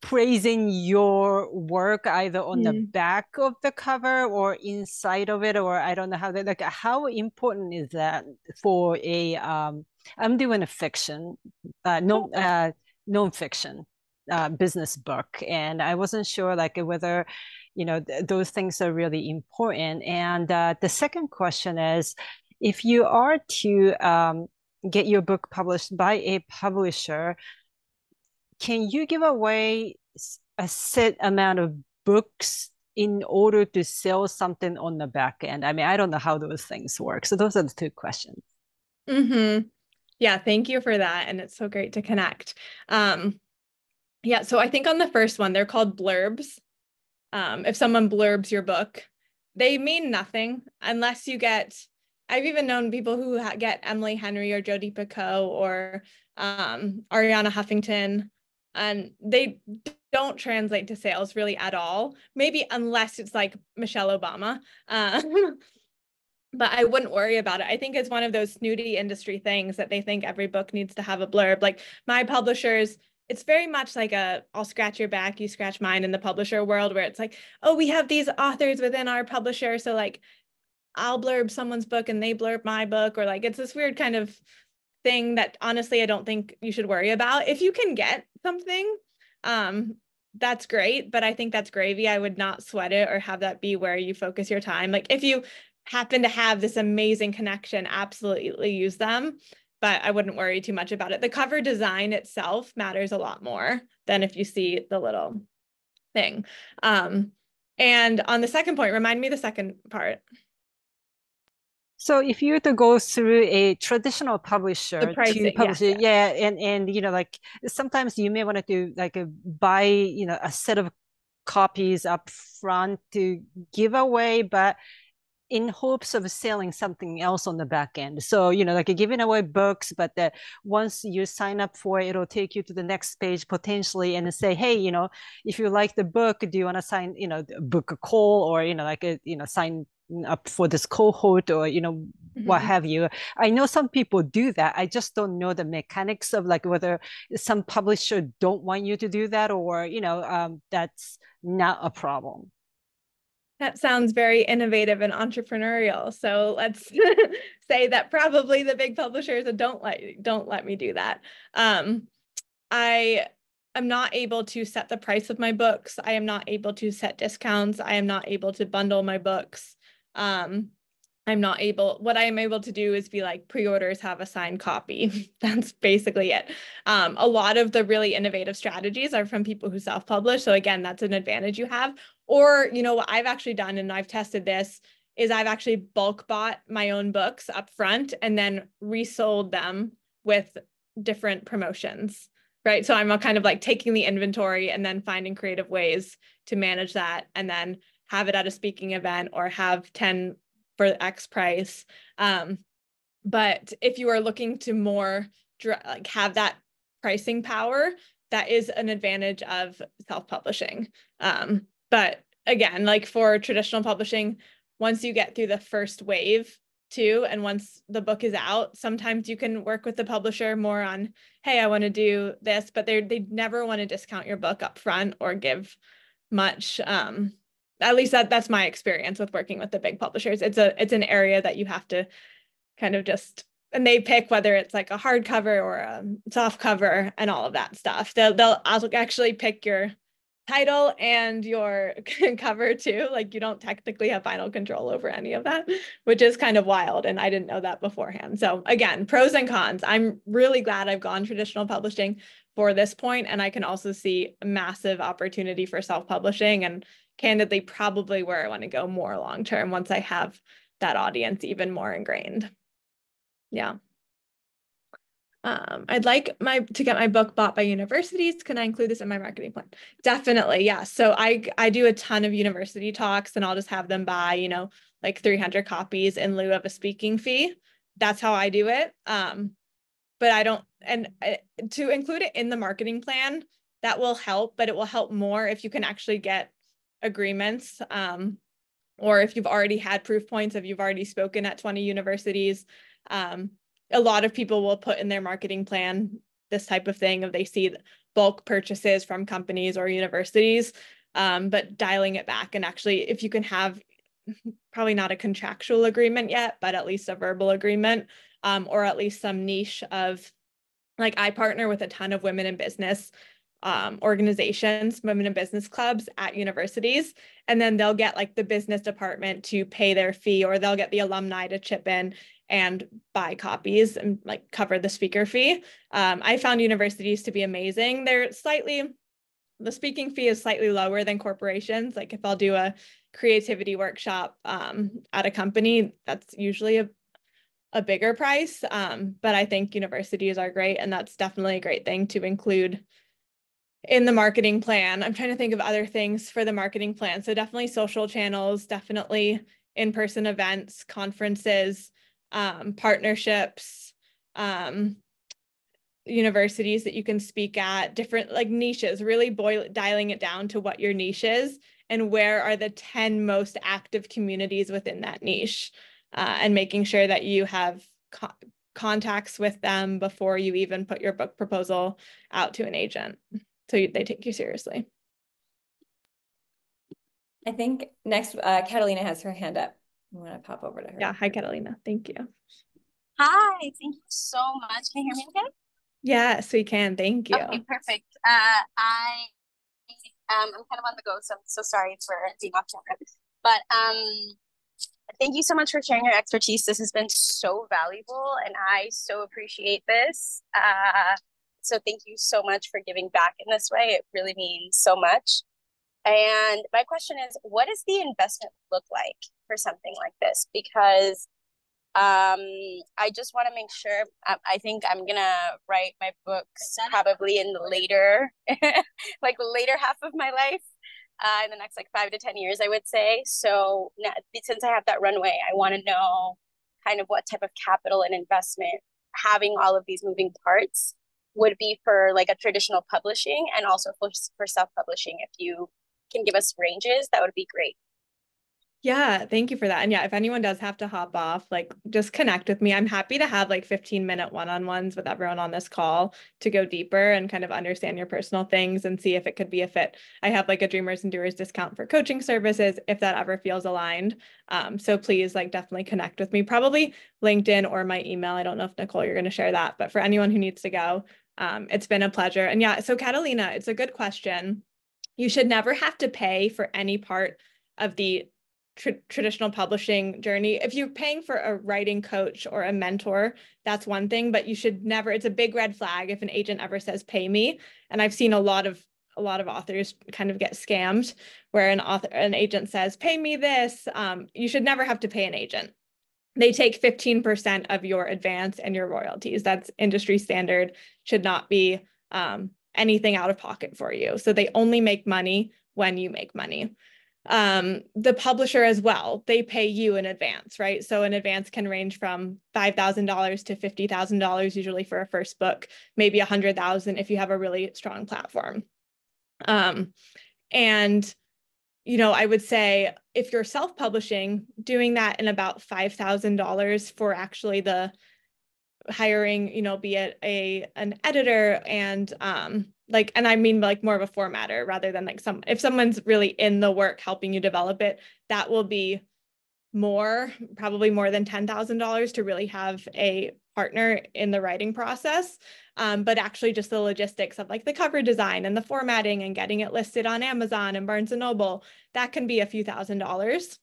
praising your work either on the back of the cover or inside of it, or I don't know how like how important is that for a I'm doing a fiction non-fiction business book, and I wasn't sure like whether those things are really important. And the second question is, if you are to get your book published by a publisher, can you give away a set amount of books in order to sell something on the back end? I mean, I don't know how those things work. So those are the two questions. Yeah, thank you for that. And it's so great to connect. Yeah, so I think on the first one, they're called blurbs. If someone blurbs your book, they mean nothing unless you get, I've even known people who get Emily Henry or Jodi Picoult or Ariana Huffington, and they don't translate to sales really at all, maybe unless it's like Michelle Obama. But I wouldn't worry about it. I think it's one of those snooty industry things that they think every book needs to have a blurb. Like my publishers, it's very much like I'll scratch your back, you scratch mine in the publisher world, where it's like, oh, we have these authors within our publisher, so like I'll blurb someone's book and they blurb my book, or like it's this weird kind of thing that honestly I don't think you should worry about. If you can get something, that's great, but I think that's gravy. I would not sweat it or have that be where you focus your time. Like if you happen to have this amazing connection, absolutely use them, but I wouldn't worry too much about it. The cover design itself matters a lot more than if you see the little thing. And on the second point, remind me the second part. So if you were to go through a traditional publisher The pricing, to publish it, yeah. and like sometimes you may want to like buy a set of copies up front to give away, but in hopes of selling something else on the back end. So, like giving away books, but that once you sign up for it, it'll take you to the next page potentially and say, hey, if you like the book, do you want to sign, book a call, or, like, sign up for this cohort, or, what have you. I know some people do that. I just don't know the mechanics of like whether some publisher don't want you to do that, or, that's not a problem. That sounds very innovative and entrepreneurial. So let's say that probably the big publishers don't let me do that. I I'm not able to set the price of my books. I am not able to set discounts. I am not able to bundle my books. What I am able to do is be like, pre-orders have a signed copy. That's basically it. A lot of the really innovative strategies are from people who self-publish. So again, that's an advantage you have. Or, what I've actually done, and I've tested this, is I've actually bulk bought my own books up front and then resold them with different promotions, right? So I'm kind of like taking the inventory and then finding creative ways to manage that and then have it at a speaking event or have 10 for X price. But if you are looking to more like have that pricing power, that is an advantage of self-publishing. But again, like for traditional publishing, once you get through the first wave too, and once the book is out, sometimes you can work with the publisher more on, hey, I want to do this, but they never want to discount your book up front or give much. At least that's my experience with working with the big publishers. It's an area that you have to kind of just, and they pick whether it's like a hardcover or a soft cover and all of that stuff. They'll actually pick your title and your cover too. Like you don't technically have final control over any of that, which is kind of wild. And I didn't know that beforehand. So again, pros and cons. I'm really glad I've gone traditional publishing for this point, and I can also see a massive opportunity for self-publishing, and candidly probably where I want to go more long-term once I have that audience even more ingrained. Yeah. I'd like to get my book bought by universities. Can I include this in my marketing plan? Definitely, yeah. So I do a ton of university talks, and I'll just have them buy, like 300 copies in lieu of a speaking fee. That's how I do it. But I don't, and to include it in the marketing plan, that will help, but it will help more if you can actually get agreements, or if you've already had proof points, if you've already spoken at 20 universities. A lot of people will put in their marketing plan this type of thing if they see bulk purchases from companies or universities, but dialing it back, and actually if you can have probably not a contractual agreement yet, but at least a verbal agreement, or at least some niche of, like, I partner with a ton of women in business organizations, women in business clubs at universities, and then they'll get like the business department to pay their fee, or they'll get the alumni to chip in and buy copies and like cover the speaker fee. I found universities to be amazing. The speaking fee is slightly lower than corporations. Like if I'll do a creativity workshop at a company, that's usually a bigger price. But I think universities are great, and that's definitely a great thing to include in the marketing plan. I'm trying to think of other things for the marketing plan. So definitely social channels, definitely in-person events, conferences, partnerships, universities that you can speak at, different like niches, really dialing it down to what your niche is and where are the 10 most active communities within that niche, and making sure that you have contacts with them before you even put your book proposal out to an agent, so they take you seriously. I think next, Catalina has her hand up. I want to pop over to her. Yeah, hi Catalina, thank you. Hi, thank you so much. Can you hear me okay? Yes, we can, thank you. Okay, perfect. I'm kind of on the go, so I'm so sorry for being off camera. But thank you so much for sharing your expertise. This has been so valuable, and I so appreciate this. So thank you so much for giving back in this way. It really means so much. And my question is, what does the investment look like for something like this? Because I just want to make sure, I think I'm gonna write my books probably in the later, like the later half of my life, in the next like 5 to 10 years, I would say. So now, since I have that runway, I want to know kind of what type of capital and investment having all of these moving parts would be for like a traditional publishing, and also for self-publishing. If you can give us ranges, that would be great. Yeah, thank you for that. And yeah, if anyone does have to hop off, like just connect with me. I'm happy to have like 15-minute one-on-ones with everyone on this call to go deeper and kind of understand your personal things and see if it could be a fit. I have like a Dreamers and Doers discount for coaching services if that ever feels aligned. So please like definitely connect with me, probably LinkedIn or my email. I don't know if Nicole, you're going to share that, but for anyone who needs to go, It's been a pleasure. And yeah, so Catalina, it's a good question. You should never have to pay for any part of the traditional publishing journey. If you're paying for a writing coach or a mentor, that's one thing, but you should never, it's a big red flag if an agent ever says, pay me. And I've seen a lot of authors kind of get scammed where an agent says, pay me this. You should never have to pay an agent. They take 15% of your advance and your royalties. That's industry standard, should not be anything out of pocket for you. So they only make money when you make money. The publisher as well, they pay you in advance, right? So an advance can range from $5,000 to $50,000 usually for a first book, maybe $100,000 if you have a really strong platform. And I would say if you're self-publishing, doing that in about $5,000 for actually the hiring, be it an editor and and I mean like more of a formatter rather than like if someone's really in the work helping you develop it, that will be probably more than $10,000 to really have a partner in the writing process. But actually just the logistics of like the cover design and the formatting and getting it listed on Amazon and Barnes and Noble, that can be a few $1,000s.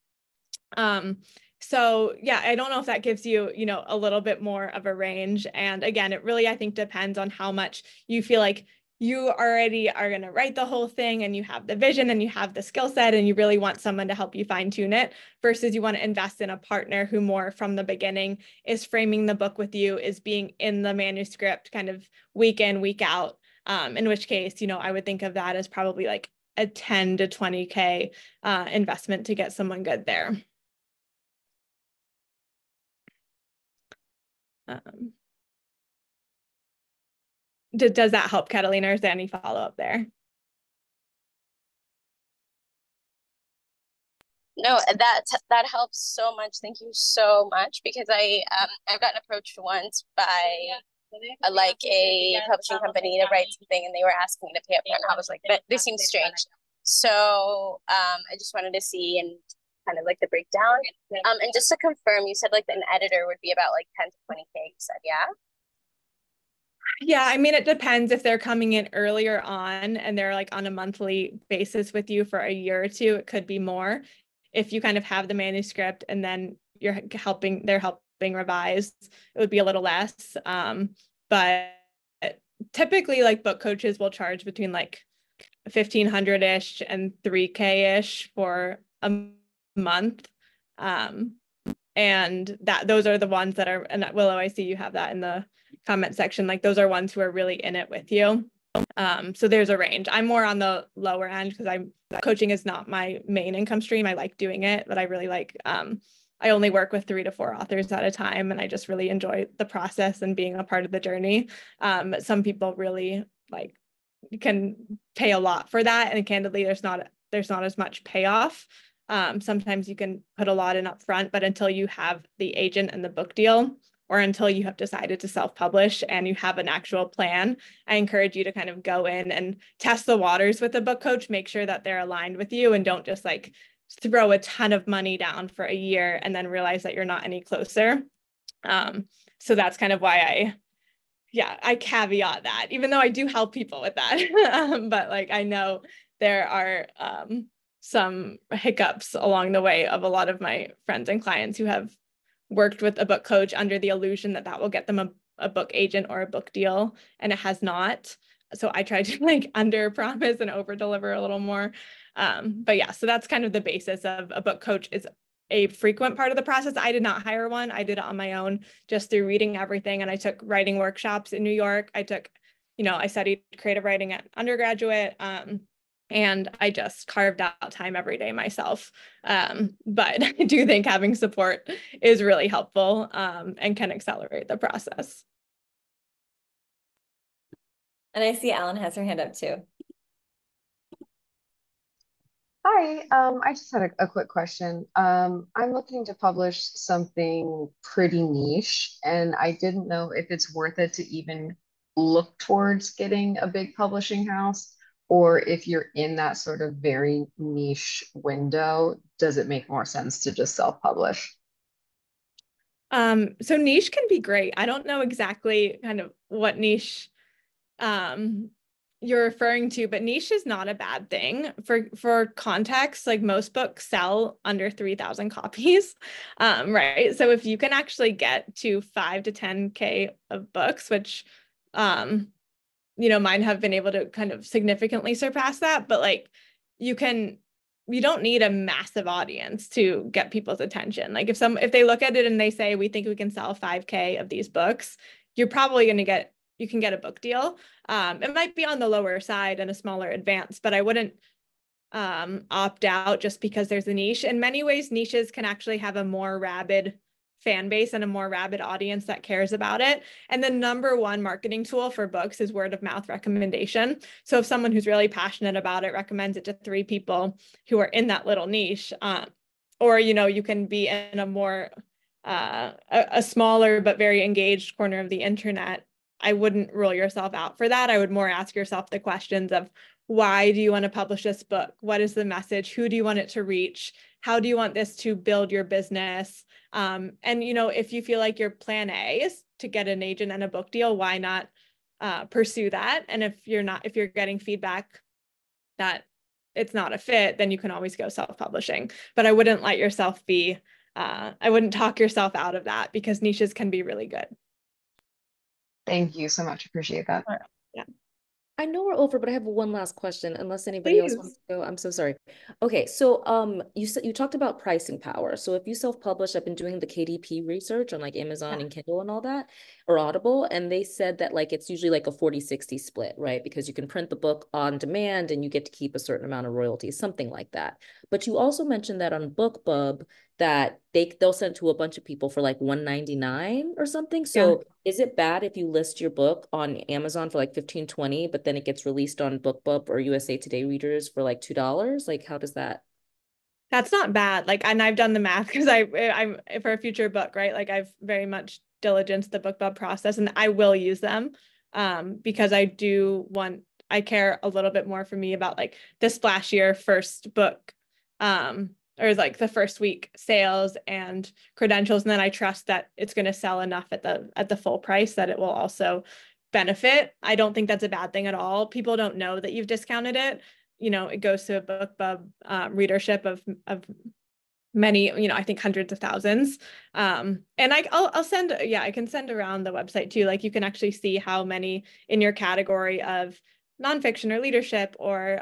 So yeah, I don't know if that gives you, a little bit more of a range. And again, it really, I think, depends on how much you feel like you already are going to write the whole thing and you have the vision and you have the skill set and you really want someone to help you fine tune it versus you want to invest in a partner who more from the beginning is framing the book with you, is being in the manuscript kind of week in, week out. In which case, I would think of that as probably like a 10 to 20K investment to get someone good there. Does that help, Catalina, or is there any follow-up there? No, that helps so much. Thank you so much, because I've gotten approached once by a publishing company to write something, and they were asking me to pay up front. I was like, this seems strange. So I just wanted to see and kind of like the breakdown. And just to confirm, you said like an editor would be about like 10 to 20K, you said, yeah? Yeah, I mean, it depends if they're coming in earlier on and they're like on a monthly basis with you for a year or two, it could be more. If you kind of have the manuscript and then they're helping revise, it would be a little less. But typically like book coaches will charge between like 1,500-ish and 3K-ish for a month. And those are the ones that are, and Willow, I see you have that in the comment section, like those are ones who are really in it with you. So there's a range. I'm more on the lower end because coaching is not my main income stream. I like doing it, but I really like, I only work with 3 to 4 authors at a time, and I just really enjoy the process and being a part of the journey. Some people really like can pay a lot for that, and candidly, there's not as much payoff. Sometimes you can put a lot in upfront, but until you have the agent and the book deal, or until you have decided to self-publish and you have an actual plan, I encourage you to kind of go in and test the waters with a book coach, make sure that they're aligned with you, and don't just like throw a ton of money down for a year and then realize that you're not any closer. So that's kind of why I caveat that, even though I do help people with that. But like, I know there are some hiccups along the way of a lot of my friends and clients who have worked with a book coach under the illusion that will get them a book agent or a book deal, and it has not. So I try to like under promise and over deliver a little more. But yeah, so that's kind of the basis of a book coach is a frequent part of the process. I did not hire one. I did it on my own just through reading everything. And I took writing workshops in New York. I studied creative writing at undergraduate. And I just carved out time every day myself. But I do think having support is really helpful and can accelerate the process. And I see Alan has her hand up too. Hi, I just had a quick question. I'm looking to publish something pretty niche, and I didn't know if it's worth it to even look towards getting a big publishing house, or if you're in that sort of very niche window, does it make more sense to just self-publish? So niche can be great. I don't know exactly kind of what niche you're referring to, but niche is not a bad thing. For context, like most books sell under 3,000 copies, right? So if you can actually get to 5 to 10K of books, which, mine have been able to kind of significantly surpass that, but like you don't need a massive audience to get people's attention. Like if they look at it and they say, we think we can sell 5K of these books, you're probably going to you can get a book deal. It might be on the lower side and a smaller advance, but I wouldn't opt out just because there's a niche. In many ways, niches can actually have a more rabid fan base and a more rabid audience that cares about it. And the number one marketing tool for books is word of mouth recommendation. So if someone who's really passionate about it recommends it to 3 people who are in that little niche, or, you can be in a more, a smaller but very engaged corner of the internet, I wouldn't rule yourself out for that. I would more ask yourself the questions of, why do you want to publish this book? What is the message? Who do you want it to reach? How do you want this to build your business? And, if you feel like your plan A is to get an agent and a book deal, why not pursue that? And if you're getting feedback that it's not a fit, then you can always go self-publishing. But I wouldn't let yourself I wouldn't talk yourself out of that, because niches can be really good. Thank you so much. Appreciate that. Yeah. I know we're over, but I have one last question, unless anybody else wants to go. I'm so sorry. Okay, so you talked about pricing power. So if you self-publish, I've been doing the KDP research on like Amazon and Kindle and all that, or Audible, and they said that like it's usually like a 40-60 split, right? Because you can print the book on demand and you get to keep a certain amount of royalties, something like that. But you also mentioned that on BookBub that they'll send to a bunch of people for like $1.99 or something. So is it bad if you list your book on Amazon for like $15-$20, but then it gets released on BookBub or USA Today readers for like $2? Like, how does that? That's not bad. Like, and I've done the math because I'm for a future book, right? Like I've very much diligenced the BookBub process, and I will use them because I care a little bit more for me about like the splashier first book or like the first week sales and credentials, and then I trust that it's going to sell enough at the full price that it will also benefit. I don't think that's a bad thing at all. People don't know that you've discounted it. It goes to a BookBub readership of many, I think hundreds of thousands. And I can send around the website too. Like you can actually see how many in your category of nonfiction or leadership or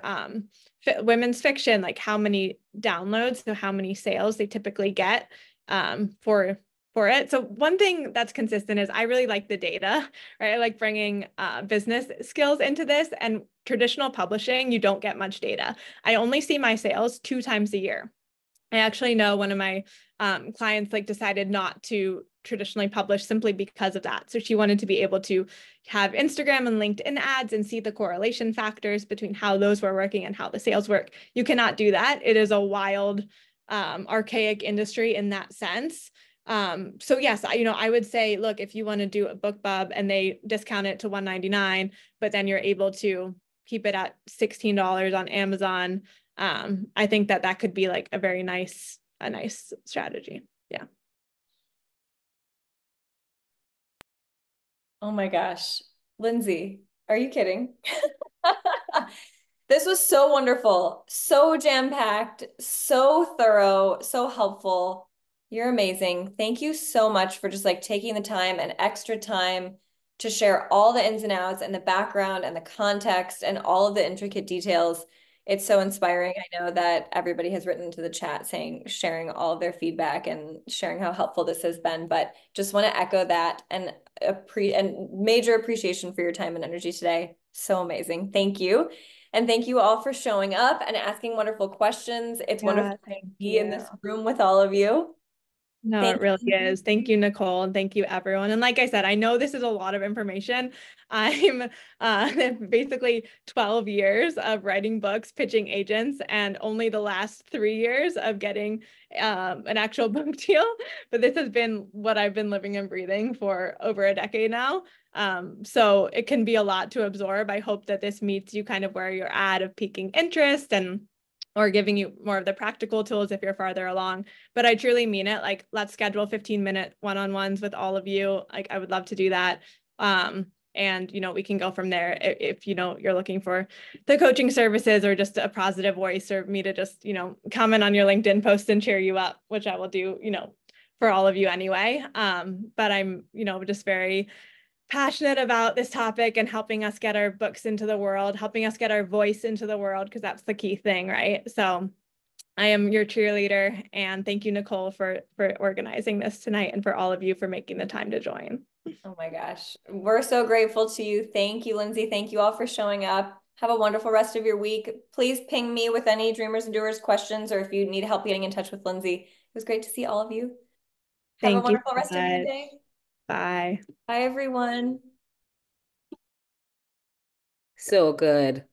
women's fiction, like how many downloads, so how many sales they typically get for it. So one thing that's consistent is I really like the data, right? I like bringing business skills into this, and traditional publishing, you don't get much data. I only see my sales 2 times a year. I actually know one of my clients like decided not to traditionally publish simply because of that. So she wanted to be able to have Instagram and LinkedIn ads and see the correlation factors between how those were working and how the sales work. You cannot do that. It is a wild, archaic industry in that sense. So yes, I would say, look, if you want to do a BookBub and they discount it to $1.99, but then you're able to keep it at $16 on Amazon, I think that could be like a nice strategy. Yeah. Oh my gosh. Lindsay, are you kidding? This was so wonderful, so jam-packed, so thorough, so helpful. You're amazing. Thank you so much for just like taking the time and extra time to share all the ins and outs and the background and the context and all of the intricate details. It's so inspiring. I know that everybody has written into the chat sharing all of their feedback and sharing how helpful this has been, but just want to echo that and major appreciation for your time and energy today. So amazing. Thank you. And thank you all for showing up and asking wonderful questions. It's wonderful to be in this room with all of you. No, it really is. Thank you, Nicole, and thank you, everyone. And like I said, I know this is a lot of information. I'm basically 12 years of writing books, pitching agents, and only the last 3 years of getting an actual book deal. But this has been what I've been living and breathing for over a decade now. So it can be a lot to absorb. I hope that this meets you kind of where you're at of piquing interest or giving you more of the practical tools if you're farther along. But I truly mean it. Like, let's schedule 15-minute one-on-ones with all of you. Like, I would love to do that. And, you know, we can go from there if, you know, you're looking for the coaching services or just a positive voice, or me to just, you know, comment on your LinkedIn post and cheer you up, which I will do, you know, for all of you anyway. But I'm, you know, just very passionate about this topic and helping us get our books into the world, helping us get our voice into the world, because that's the key thing, right? So I am your cheerleader, and thank you, Nicole, for organizing this tonight, and for all of you for making the time to join. Oh my gosh. We're so grateful to you. Thank you, Lindsay. Thank you all for showing up. Have a wonderful rest of your week. Please ping me with any Dreamers and Doers questions, or if you need help getting in touch with Lindsay. It was great to see all of you. Have a Thank you wonderful so rest of your much. day. Bye. Bye, everyone. So good.